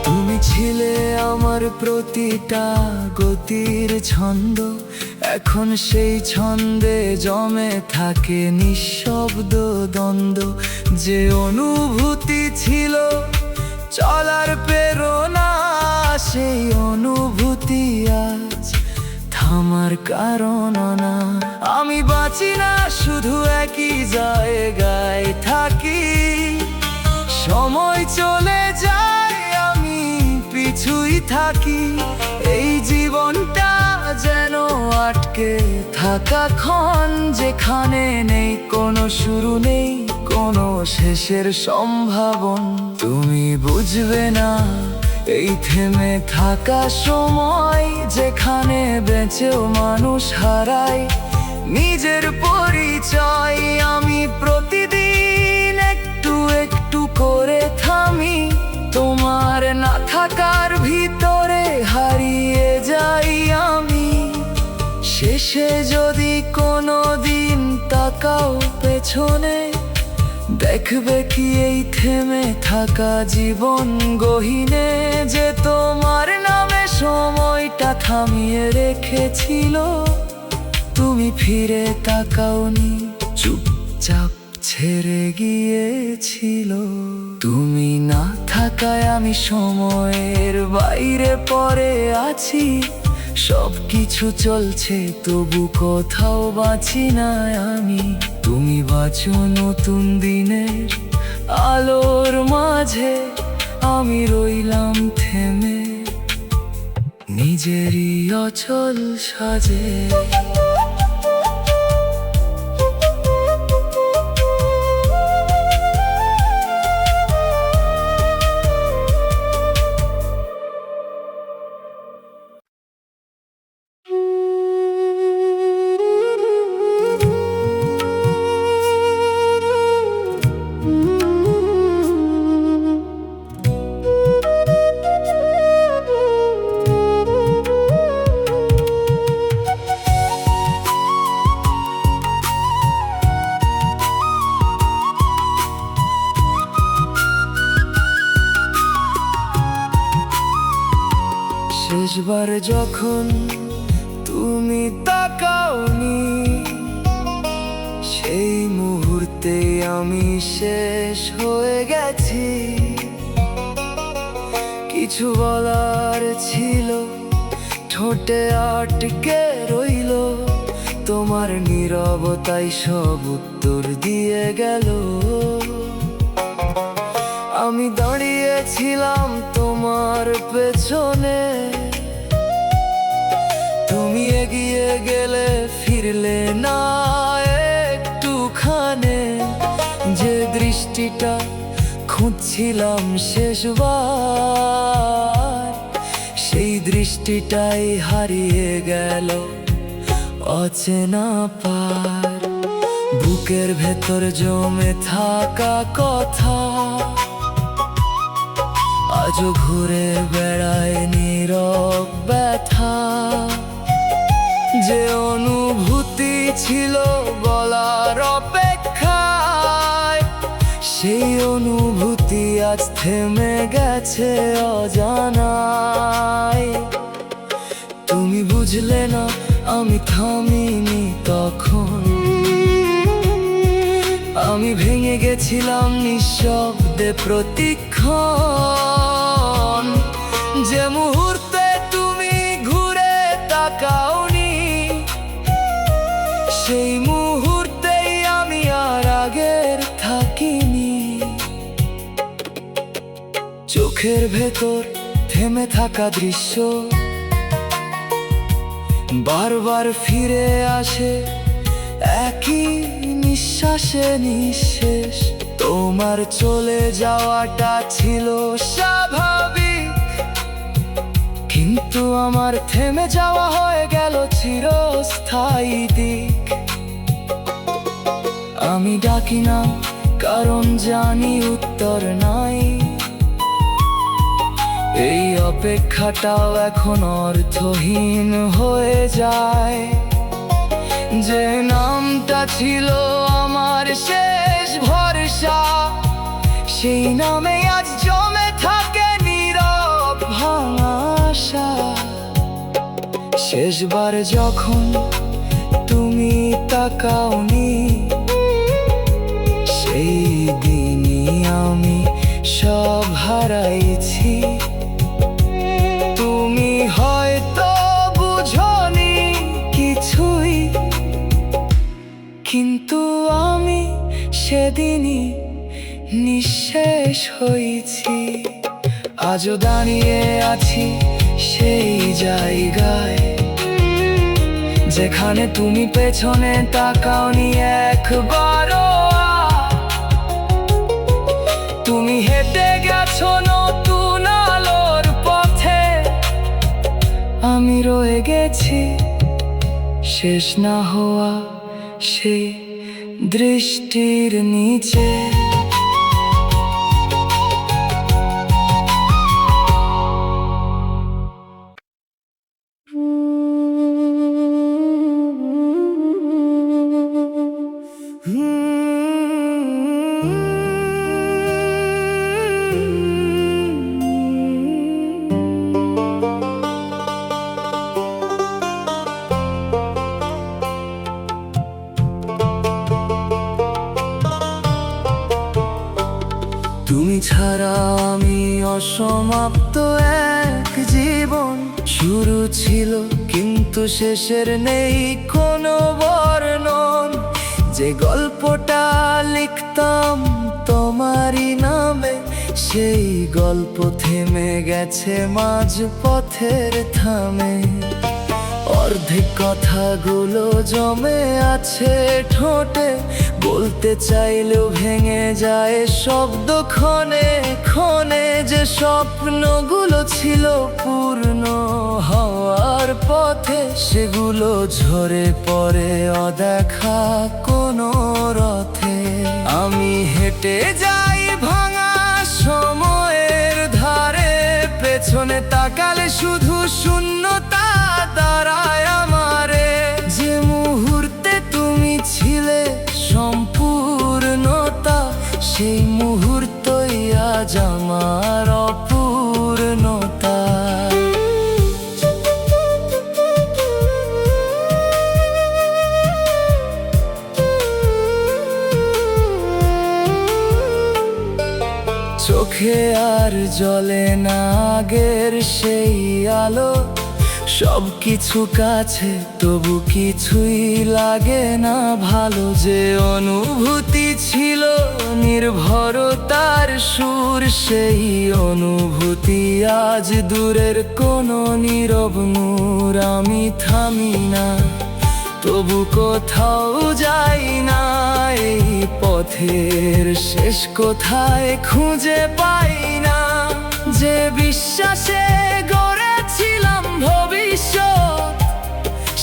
Speaker 1: তুমি ছিলে আমার প্রতিটা গতির ছন্দ, এখন সেই ছন্দে জমে থাকে নিঃশব্দ দ্বন্দ্ব। যে অনুভূতি ছিল চলার প্রেরণা, সেই অনুভূতি আজ থামার কারণ না। আমি বাঁচি না, শুধু একই জায়গায় থাকি। সময় চলে যায়, আমি পিছুই থাকি। এই জীবনটা যেন আটকে থাকা ক্ষণ, যেখানে নেই কোনো শুরু, নেই কোনো শেষের সম্ভাবন। তুমি বুঝবে না এই থেমে থাকা সময়, যেখানে বেঁচেও মানুষ হারায় নিজের পরিচয়। আমি প্রতিদিন একটু একটু করে থামি, তোমার না থাকার ভিতরে হারিয়ে যাই আমি। শেষে যদি কোনো দিন তাকাও পেছনে, দেখবে কি এই থেমে থাকা জীবন গহীনে। যে তোমার নামে সময়টা থামিয়ে রেখেছিল, তুমি ফিরে তাকাওনি, চুপচাপ ছেড়ে গিয়েছিল। তুমি না থাকায় আমি সময়ের বাইরে পড়ে আছি। সবকিছু চলছে তবু কোথাও বাঁচি না আমি। তুমি বাঁচো নতুন দিনের আলোর মাঝে, আমি রইলাম থেমে নিজেরই অচল সাজে। শেষবার যখন তুমি তাকাওনি, সেই মুহূর্তে আমি শেষ হয়ে গেছি। কিছু বলার ছিল, ঠোঁটে আটকে রইল। তোমার নীরবতাই সব উত্তর দিয়ে গেল। আমি দাঁড়িয়েছিলাম তোমার পেছনে, তুমি এগিয়ে গেলে ফিরলে না একটুখানে। যে দৃষ্টিটা খুঁজছিলাম শেষবার, সেই দৃষ্টিটাই হারিয়ে গেল অচেনা পার। বুকের ভেতর জমে থাকা কথা আজও ঘুরে বেড়ায় নীরব ব্যথা। যে অনুভূতি ছিল বলার অপেক্ষায়, সেই অনুভূতি আজ থেমে গেছে অজানায়। তুমি বুঝলে না আমি থামিনি তখন, আমি ভেঙে গেছিলাম নিঃশব্দে প্রতিক্ষণ। যে মুহূর্তে তুমি ঘুরে তাকাওনি, সেই মুহূর্তেই আমি আর আগের থাকিনি। চোখের ভেতর থেমে থাকা দৃশ্য বারবার ফিরে আসে একই নিঃশ্বাসে নিঃশেষ। তোমার চলে যাওয়াটা ছিল স্বাভাবিক, কিন্তু আমার থেমে যাওয়া হয়ে গেল চিরস্থায়ী দিক। আমি ডাকি না কারণ জানি উত্তর নাই, এই অপেক্ষাটাও এখন অর্থহীন হয়ে যায়। যে নামটা ছিল আমার শেষ ভরসা, সেই নামে আজ জমে থাকে নীরব ভাঙা আশা। শেষবার যখন তুমি তাকাওনি, সেই দিনই আমি সব হারাইছি। তুমি হয়তো বুঝোনি কিছুই, কিন্তু আমি সেদিনই নিঃশেষ হয়েছি। আজও দাঁড়িয়ে আছি সেই জায়গায়, যেখানে তুমি পেছনে তাকাওনি একবারও। তুমি হেঁটে গেছো নতুন আলোর পথে, আমি রয়ে গেছি শেষ না হওয়া সেই দৃষ্টির নিচে। তুমি ছাড়া আমি অসমাপ্ত এক জীবন। শুরু ছিল কিন্তু শেষের নেই কোনো বর্ণন। যে গল্পটা লিখতাম তোমারই নামে, সেই গল্প থেমে গেছে মাঝ পথের থামে। অর্ধেক কথাগুলো জমে আছে ঠোঁটে, বলতে চাইলেও ভেঙে যায় শব্দ ক্ষণে ক্ষণে। যে স্বপ্নগুলো ছিল পূর্ণ হওয়ার পথে, সেগুলো ঝরে পড়ে অদেখা কোনো রথে। আমি হেঁটে যাই ভাঙা সময়ের ধারে, পেছনে তাকালে শুধু শূন্যতা দাঁড়ায় আমারে। যে মুহূর্তে তুমি ছিলে সম্পূর্ণতা, সেই মুহূর্তই আজ আমার অপূর্ণতা। চোখে আর জ্বলে না আগের সেই আলো, সবকিছু কাছে তবু কিছুই লাগে না ভালো। যে অনুভূতি ছিল নির্ভরতার সুর, সেই অনুভূতি আজ দূরের কোনো নীরব নূর। আমি থামি না তবু কোথাও যাই না, এই পথের শেষ কোথায় খুঁজে পাই না। যে বিশ্বাসে গড়েছিলাম ভবিষ্যৎ,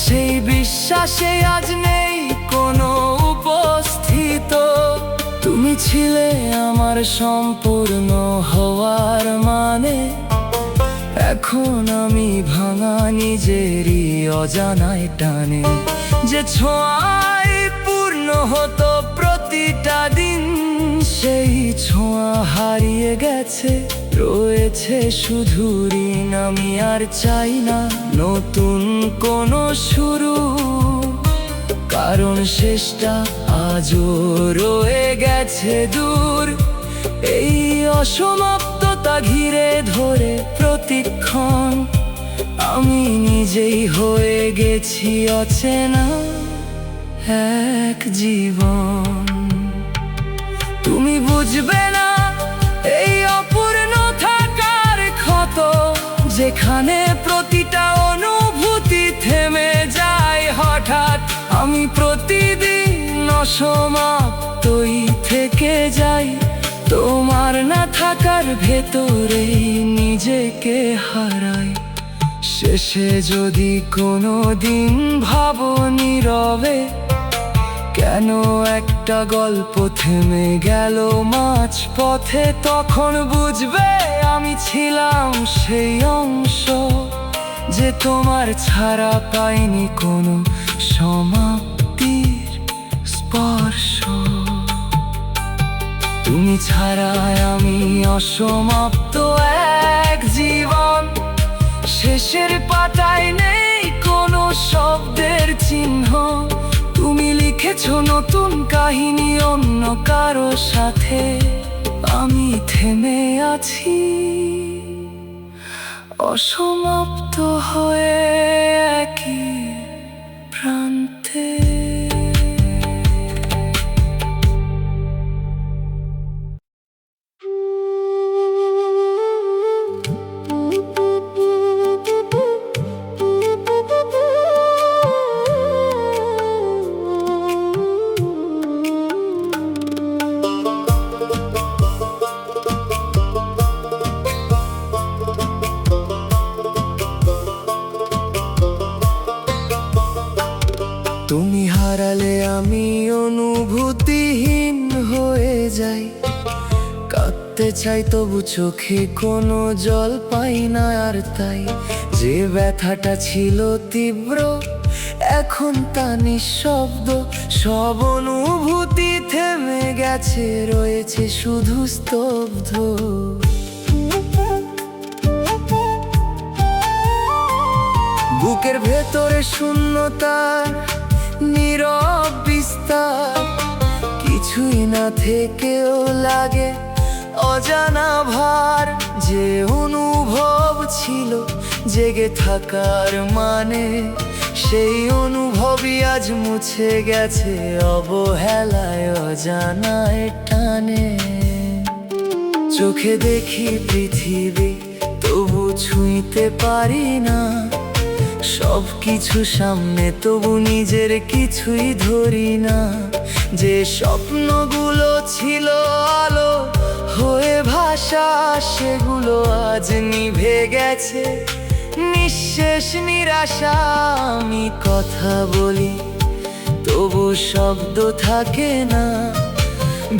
Speaker 1: সেই বিশ্বাসে আজ নেই কোনো উপস্থিত। তুমি ছিলে আমার সম্পূর্ণ হওয়ার মানে, এখন আমি ভাঙা নিজেরই অজানায় টানে। যে ছোঁয়ায় পূর্ণ হতো প্রতিটা দিন, সেই ছোঁয়া হারিয়ে গেছে, রয়েছে শুধু ঋণ। আমি আর চাই না নতুন কোনো শুরু, কারণ শেষটা আজও রয়ে গেছে দূর। এই অসমাপ্ততা ঘিরে ধরে প্রতিক্ষণ আমি নিজেই হয়ে গেছি অচেনা এক জীবন। তুমি বুঝবে না এই অপূর্ণ থাকার ক্ষত, যেখানে প্রতিটা অনুভূতি থেমে যায় হঠাৎ। আমি প্রতিদিন অসমাপ্তই থেকে যাই, তোমার না থাকার ভেতরেই নিজেকে হারাই। শেষে যদি কোনো দিন ভাবো নীরবে, কেন একটা গল্প থেমে গেল মাঝ পথে, তখন বুঝবে আমি ছিলাম সেই অংশ যে তোমার ছাড়া পাইনি কোনো সমাপ্তির স্পর্শ। তুমি ছাড়াই আমি অসমাপ্ত এক জীবন, শেষের পাতায় নেই কোনো শব্দের চিহ্ন। তুমি লিখেছ নতুন কাহিনী অন্য কারো সাথে, আমি থেমে আছি অসমাপ্ত হয়ে একই প্রান্তে। তুমি হারালে আমি অনুভূতিহীন হয়ে যাই, কাঁদতে চাই তবু চোখে কোনো জল পাই না। আর তাই যে ব্যথাটা ছিল তীব্র এখন তা নিঃশব্দ, সব অনুভূতি থেমে গেছে, রয়েছে শুধু স্তব্ধ। বুকের ভেতরে শূন্যতার নীরব বিস্তার, কিছুই না থেকেও লাগে অজানা ভার। যে অনুভব ছিল জেগে থাকার মানে, সেই অনুভবই আজ মুছে গেছে অবহেলায় অজানায় টানে। চোখে দেখি পৃথিবী তবু ছুঁইতে পারি না, সব কিছু সামনে তবু নিজের কিছুই ধরি না। যে স্বপ্নগুলো ছিল আলো হয়ে ভাষা, সেগুলো আজ নিভে গেছে নিঃশেষ নিরাশা। আমি কথা বলি তবু শব্দ থাকে না,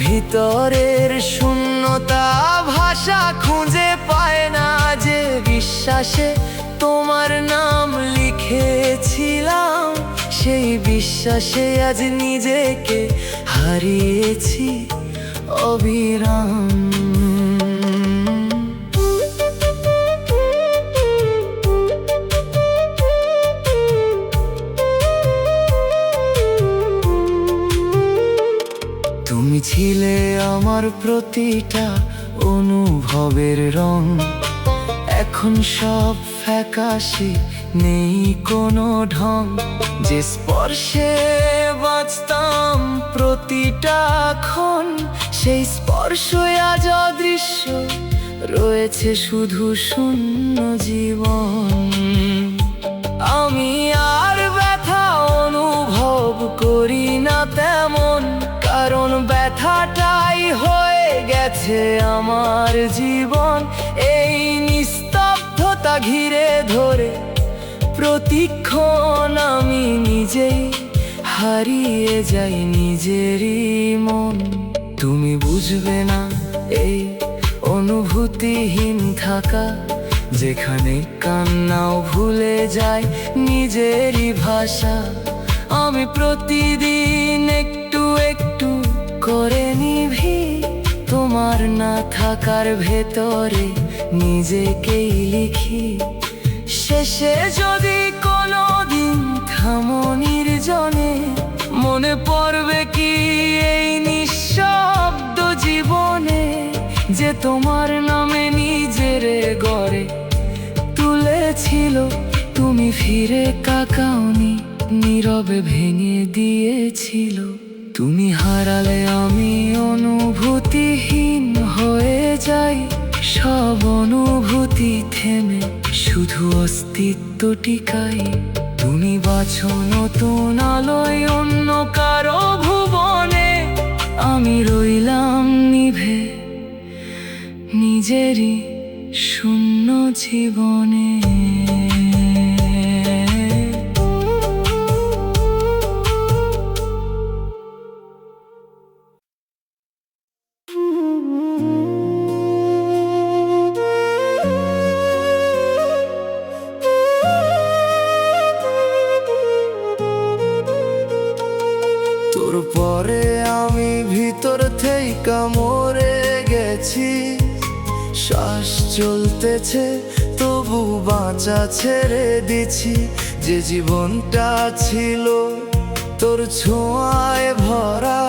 Speaker 1: ভিতরের শূন্যতা ভাষা খুঁজে পায় না। যে বিশ্বাসে তোমার নাম লিখেছিলাম, সেই বিশ্বাসে আজ নিজেকে হারিয়েছি অবিরাম। তুমি ছিলে আমার প্রতিটা অনুভবের রং, এখন সব ফ্যাকাশে নেই কোনো ঢং। যে স্পর্শে বাঁচতাম প্রতিটা ক্ষণ, সেই স্পর্শই আজ অদৃশ্য, রয়েছে শুধু শূন্য জীবন। আমি আর ব্যথা অনুভব করি না তেমন, কারণ ব্যথাটাই হয়ে গেছে আমার জীবন। এই নিস্তব্ধতা ঘিরে ধরে প্রতিক্ষণ আমি নিজেই হারিয়ে যাই নিজেরই মন। তুমি বুঝবে না এই অনুভূতিহীন থাকা, যেখানে কান্নাও ভুলে যায় নিজেরই ভাষা। আমি প্রতিদিন একটু একটু করে নিভি, তোমার না থাকার ভেতরে নিজেকেই লিখি। শেষে যদি কোনোদিন থামো নির্জনে, মনে পড়বে কি এই নিঃশব্দ জীবনে, যে তোমার নামে নিজের গড়ে তুলেছিল। তুমি ফিরে কাকাওনি, নীরবে ভেঙে দিয়েছিল। তুমি হারালে আমি অনুভূতিহীন হয়ে যাই, সব অনুভূতি থেমে শুধু অস্তিত্ব টিকাই। তুমি বাছো নতুন আলোয় অন্য কারো ভুবনে, আমি রইলাম নিভে নিজেরই শূন্য জীবনে। তোর পরে আমি ভিতর থেকে মরে গেছি, শ্বাস চলতেছে তবু বাঁচা ছেড়ে দিছি। যে জীবনটা ছিল তোর ছোঁয়ায় ভরা,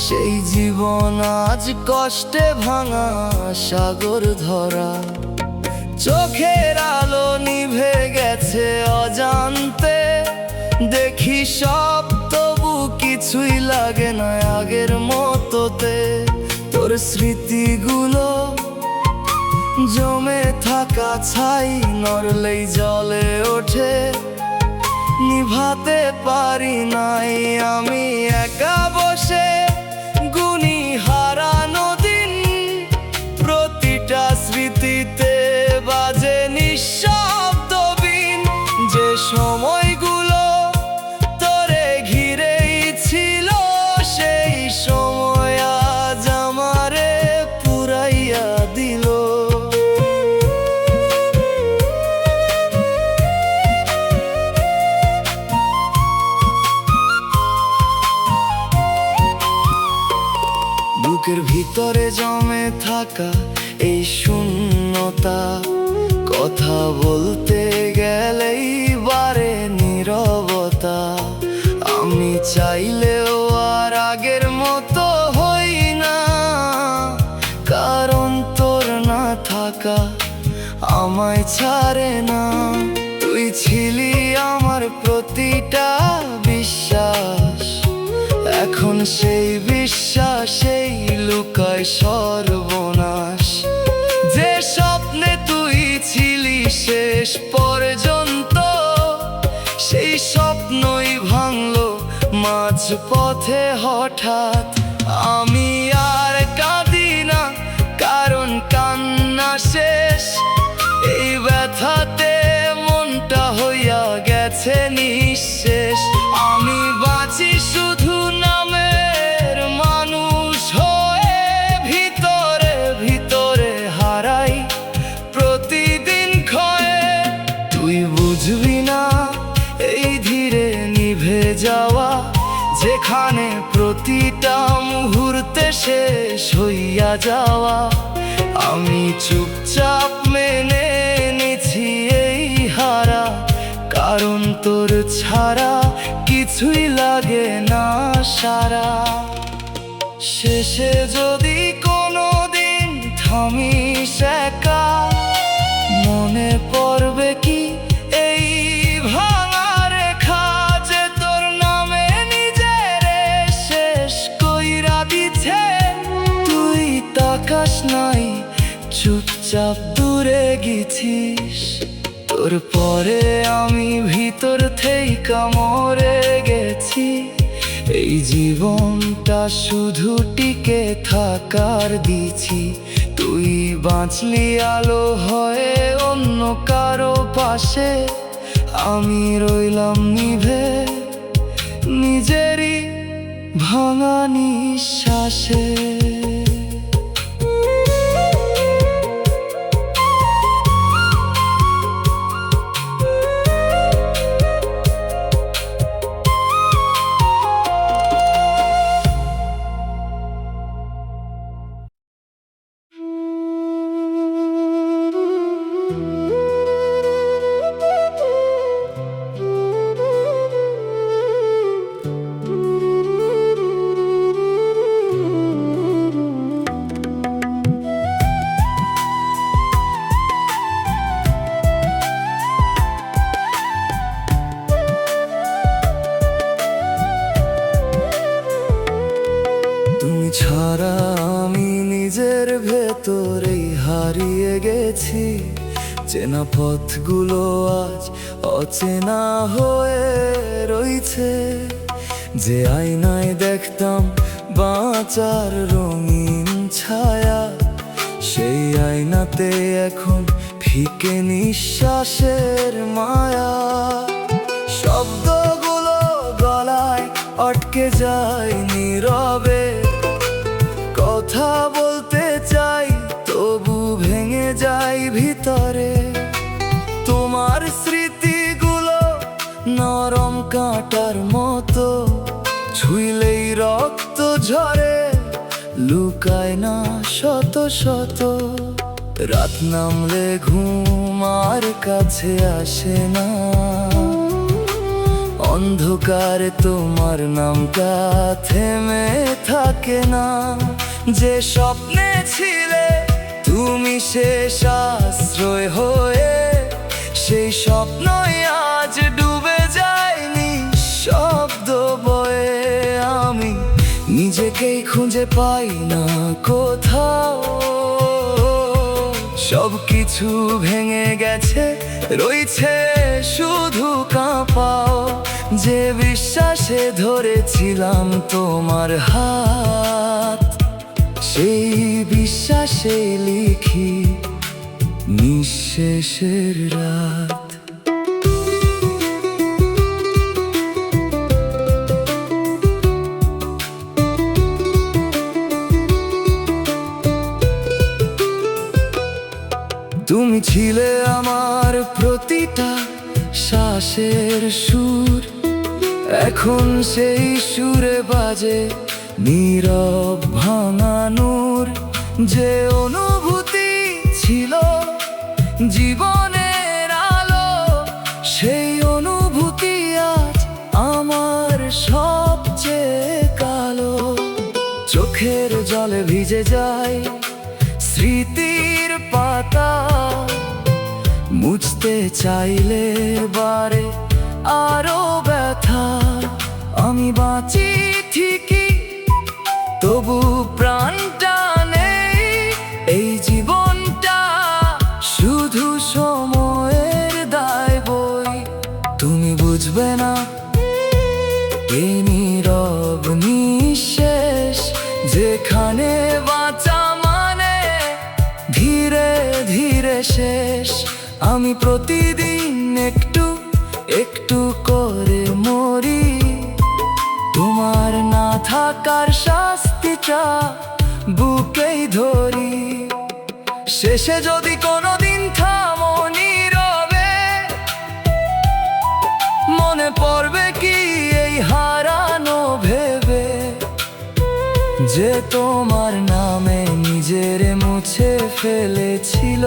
Speaker 1: সেই জীবন আজ কষ্টে ভাঙা সাগর ধরা। চোখের আলো নিভে গেছে অজান্তে, দেখি সব তবু কিছুই লাগে না আগের মতোতে। তোর স্মৃতিগুলো জমে থাকা ছাই, নড়লেই জলে ওঠে, নিভাতে পারি নাই আমি একা বসে। গুনি হারানো দিন, প্রতিটা স্মৃতিতে বাজে নিঃশব্দ বিন। যে সময়গুলো তোরে ঘিরেই ছিল, সেই সময় আজ আমারে পুরাইয়া দিল। বুকের ভিতরে জমে থাকা এই শূন্যতা, কথা বলতে গেলেই বারে নীরবতা। আমি চাইলেও আর আগের মতো হই না, কারণ তোর না থাকা আমায় ছাড়ে না। তুই ছিলি আমার প্রতিটা বিশ্বাস, এখন সেই বিশ্বাসেই লুকায় সর্বনাশ। যে স্বপ্নে তুই ছিলি শেষ পর্যন্ত, সেই স্বপ্নই ভাঙলো মাঝ পথে হঠাৎ। আমি আর কাঁদি না, কারণ কান্না শেষ। এই ব্যথাতে মনটা হইয়া গেছে নিঃশেষ। আমি বাঁচি শুধু নামের মানুষ হয়ে, ভিতরে ভিতরে হারাই প্রতিদিন ক্ষয়ে। তুই বুঝবি না এই ধীরে নিভে যাওয়া, যেখানে প্রতিটা মুহূর্তে শেষ হইয়া যাওয়া। আমি চুপচাপ মেনে নিছি এই হারা, কারণ তোর ছাড়া কিছুই লাগে না সারা। শেষে যদি কোনোদিন থামিস একা, মনে পড়বে কি এই ভাঙা রেখা, যে তোর নামে নিজের শেষ কইরা দিছে। তুই তাকাস নাই, চুপচাপ দূরে গেছিস। তোর পরে আমি ভিতর থেকে মরে গেছি। এই জীবনটা শুধু টিকে থাকার দিছি। তুই বাঁচলি আলো হয়ে অন্য কারো পাশে, আমি রইলাম নিভে নিজেরই ভাঙা নিঃশ্বাসে। তুমি ছাড়া আমি নিজের ভেতরেই হারিয়ে গেছি। চেনা পথগুলো আজ অচেনা হয়ে রইছে। যে আয়নায় দেখতাম বাঁচার রঙিন ছায়া, সেই আয়নাতে এখন ফিকে নিঃশ্বাসের মায়া। শব্দগুলো গলায় আটকে যায় নীরবে, কথা বলতে চাই তবু ভেঙে যায় ভিতরে। তোমার স্মৃতিগুলো নরম কাঁটার মতো, ছুঁইলেই রক্ত ঝরে, লুকায় না শত শত। রাত নামলে ঘুম আর কাছে আসে না, অন্ধকারে তোমার নামটা থেমে থাকে না। যে স্বপ্নে ছিলে তুমি শেষ আশ্রয় হয়ে, সেই স্বপ্নই আজ ডুবে যায়নি শব্দ বয়ে। আমি নিজেকেই খুঁজে পাই না কোথাও, সব কিছু ভেঙে গেছে, রয়েছে শুধু কাঁপাও। যে বিশ্বাসে ধরেছিলাম তোমার হাত, সেই বিশ্বাসে লিখি নিঃশেষের রাত। তুমি ছিলে আমার প্রতিটা শ্বাসের সুর, এখন সেই সুরে বাজে নীরব ভাঙানোর। যে অনুভূতি ছিল জীবনের আলো, সেই অনুভূতি আজ আমার সবচেয়ে কালো। চোখের জলে ভিজে যায় স্মৃতির পাতা, মুছতে চাইলে বারে আরো ব্যথা। আমি বাঁচি ঠিকই তবু প্রাণটা নেই, এই জীবনটা শুধু সময়ের দায় বই। তুমি বুঝবে না এই নীরব নিঃশেষ, যেখানে বাঁচা মানে ধীরে ধীরে শেষ। আমি প্রতিদিন একটু একটু করে মরি, তোমার না থাকার শাস্তিটা বুকেই ধরি। শেষে যদি কোনোদিন থামো নীরবে, মনে পড়বে কি এই হারানো ভেবে, যে তোমার নামে নিজের মুছে ফেলেছিল।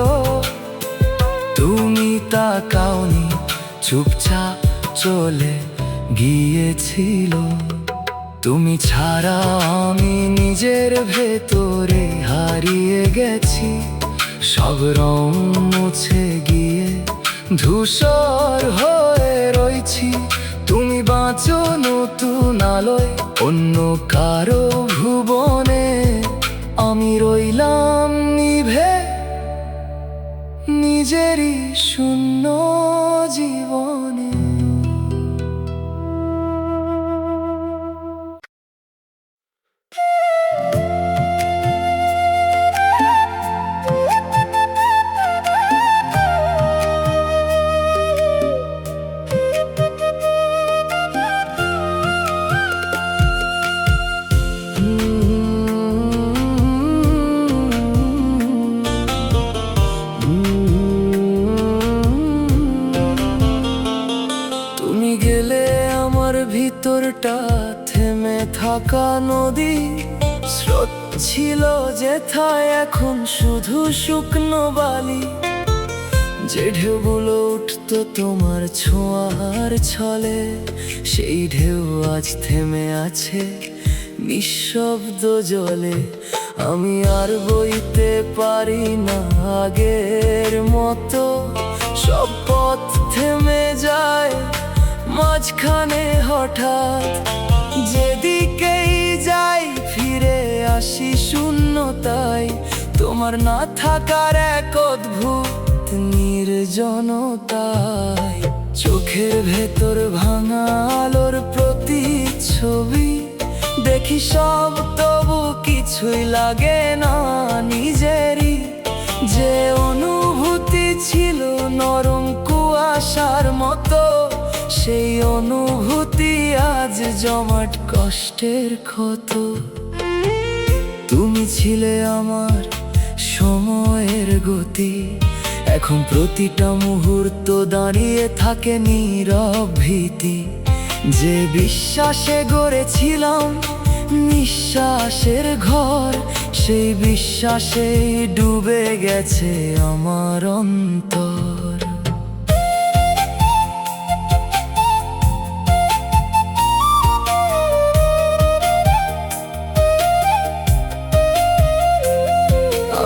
Speaker 1: তুমি তাকাওনি, চুপচাপ চলে গিয়েছিল। তুমি ছাড়া আমি নিজের ভেতরে হারিয়ে গেছি। সব রং মুছে গিয়ে ধূসর হয়ে রয়েছি। তুমি বাঁচো নতুন আলোয়, অন্য কারো ভুবনে। আমি রইলাম নিভে নিজেরই শূন্য জীবনে। ভিতরটা থেমে থাকা নদী, স্রোত ছিল যেথায় এখন শুধু শুকনো বালি। যে ঢেউগুলো উঠতো তোমার ছোঁয়ার ছলে, সেই ঢেউ আজ থেমে আছে নিঃশব্দ জলে। আমি আর বইতে পারি না আগের মতো, সব পথ থেমে যায় মাঝখানে হঠাৎ। যেদিকেই যাই ফিরে আসি শূন্যতায়, তোমার না থাকার এক অদ্ভুত নির্জনতায়। চোখের ভেতর ভাঙা আলোর প্রতিচ্ছবি দেখি সব, তবু কিছুই লাগে না নিজেরই। যে অনুভূতি ছিল নরম কুয়াশার মতো, সেই অনুভূতি আজ জমাট কষ্টের ক্ষত। তুমি ছিলে আমার সময়ের গতি, এখন প্রতিটা মুহূর্ত দাঁড়িয়ে থাকে নীরব ভীতি। যে বিশ্বাসে গড়েছিলাম নিঃশ্বাসের ঘর, সেই বিশ্বাসে ডুবে গেছে আমার অন্তর।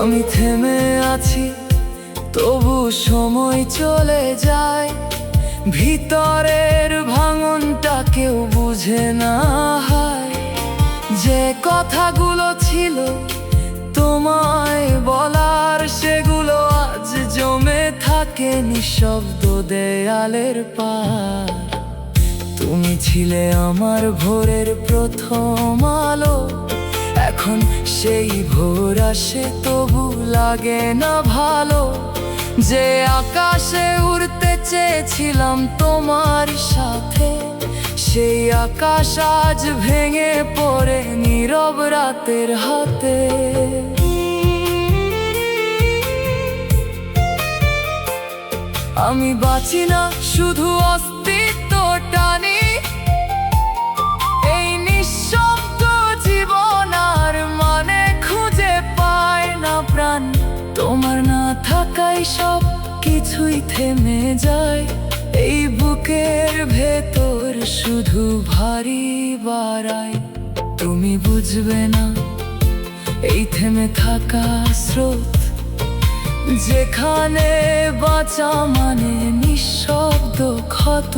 Speaker 1: আমি থেমে আছি, তবু সময় চলে যায়। ভিতরের ভাঙনটা কেউ বুঝে না হয়। যে কথাগুলো ছিল তোমায় বলার, সেগুলো আজ জমে থাকে নিঃশব্দ দেয়ালের পার। তুমি ছিলে আমার ভোরের প্রথম আলো, এখন সেই ভোর আসে তবু লাগে না ভালো। যে আকাশে উড়তে চেয়েছিলাম তোমার সাথে, সেই আকাশ আজ ভেঙে পড়ে নীরব রাতের হাতে। আমি বাঁচি না, শুধু অস্তিত্ব টানি। এই নিঃশব্দ জীবন আর মানে খুঁজে পায় না প্রাণ। তোমার না থাকায় সব কিছুই থেমে যায়। এই বুকের ভেতর শুধু ভারী বাড়ায়। তুমি বুঝবে না এই থেমে থাকা স্রোত, যেখানে বাঁচা মানে নিঃশব্দ ক্ষত।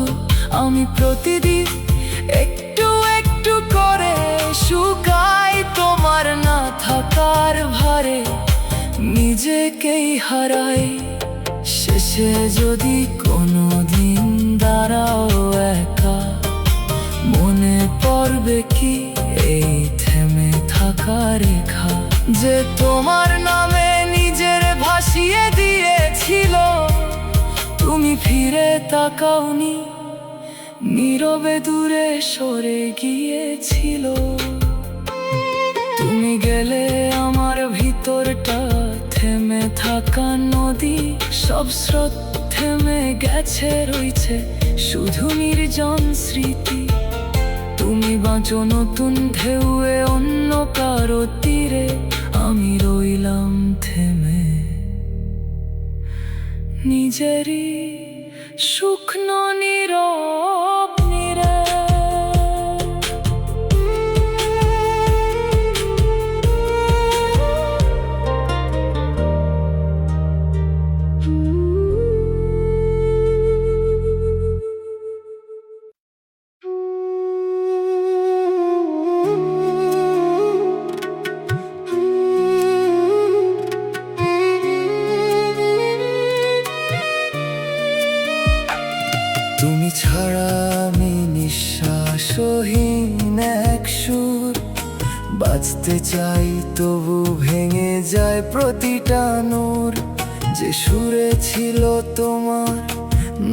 Speaker 1: আমি প্রতিদিন একটু একটু করে শুকাই তোমার না থাকার ভারে, নিজেকেই হারাই। শেষে যদি কোনোদিন দাঁড়াও একা, মনে পড়বে কি এই থেমে থাকা রেখা। যে তোমার নামে নিজের ভাসিয়ে দিয়েছিল, তুমি ফিরে তাকাওনি, নীরবে দূরে সরে গিয়েছিল। তুমি গেলে আমার ভিতরটা থেমে থাকা নদী, সব স্রোত থেমে গেছে, রইছে শুধু নির্জন স্মৃতি। তুমি বাঁচো নতুন ঢেউয়ে অন্য কারো তীরে, আমি রইলাম থেমে নিজেরই শুকনো নীরব নীরে। তুমি ছাড়া আমি নিঃশ্বাসহীন এক সুর, বাঁচতে চাই তবু ভেঙে যায় প্রতিটা নূর। যে সুরে ছিল তোমার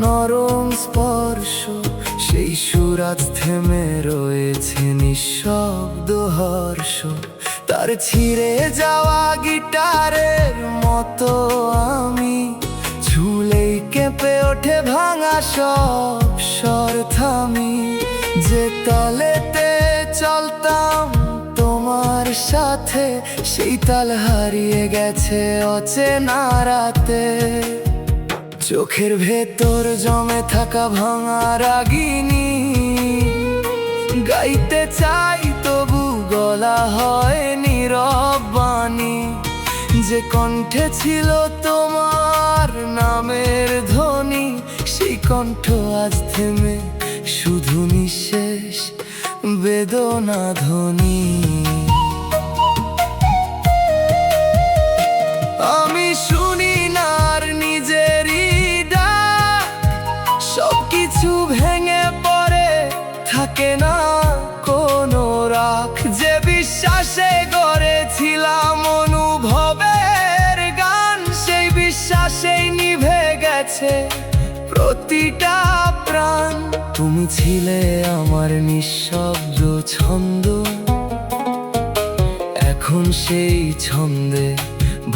Speaker 1: নরম স্পর্শ, সেই সুর আজ থেমে রয়েছে নিঃশব্দ হর্ষ। তার ছিঁড়ে যাওয়া গিটারের মতো আমি ঝুলেই কেঁপে ওঠে ভাঙা সব স্বর থামি। যে তালেতে চলতাম তোমার সাথে, সেই তাল হারিয়ে গেছে অচেনা রাতে। চোখের ভেতর জমে থাকা ভাঙা রাগিনী, গাইতে চাই তবু গলা হয় নীরব বাণী। যে কণ্ঠে ছিল তোমার নামের ধ্বনি, সেই কণ্ঠ আজ থেমে শুধু নিঃশেষ বেদনা ধ্বনি। তুমি ছিলে আমার নিঃশব্দ ছন্দ, এখন সেই ছন্দে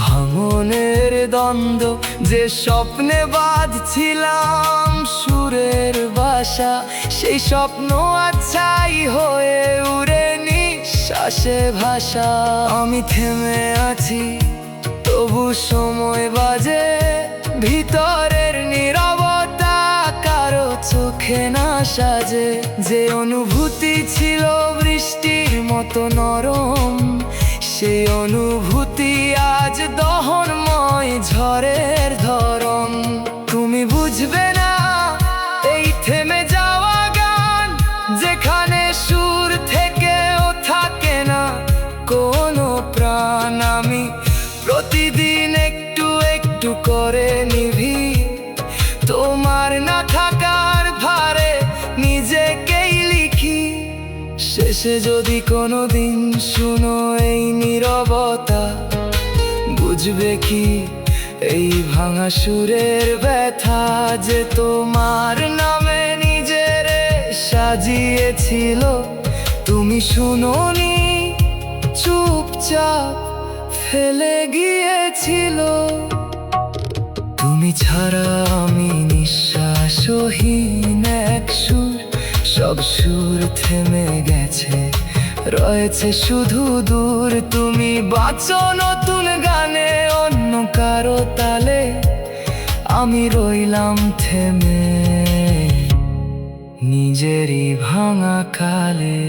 Speaker 1: ভাঙনের দ্বন্দ্ব। যে স্বপ্নে বাঁধছিলাম সুরের বাসা, সেই স্বপ্ন আচ্ছাই হয়ে উড়ে নিঃশ্বাসে ভাষা। আমি থেমে আছি তবু সময় বাজে, ভিতরের নীরবতা কারো চোখে না সাজে। যে অনুভূতি ছিল বৃষ্টির মতো নরম, সেই অনুভূতি আজ দহনময় ঝড়ের ধরন। তুমি বুঝবে না এই থেমে যাওয়া গান, যেখানে সুর থেকেও থাকে না কোনো প্রাণ। আমি প্রতিদিন একটু একটু করে নিভি, তোমার না থাকার ভারে নিজেকেই লিখি। শেষে যদি কোনোদিন শুনো এই নীরবতা, বুঝবে কি এই ভাঙা সুরের ব্যথা। যে তোমার নামে নিজেরে সাজিয়েছিল, তুমি শুনোনি, চুপচাপ ফেলে গিয়েছিল। তুমি ছাড়া আমি নিঃশ্বাসহীন এক সুর, সব সুর থেমে গেছে, রয়েছে শুধু দূর। তুমি বাঁচো নতুন গানে অন্য কারো তালে, আমি রইলাম থেমে নিজেরই ভাঙা কালে।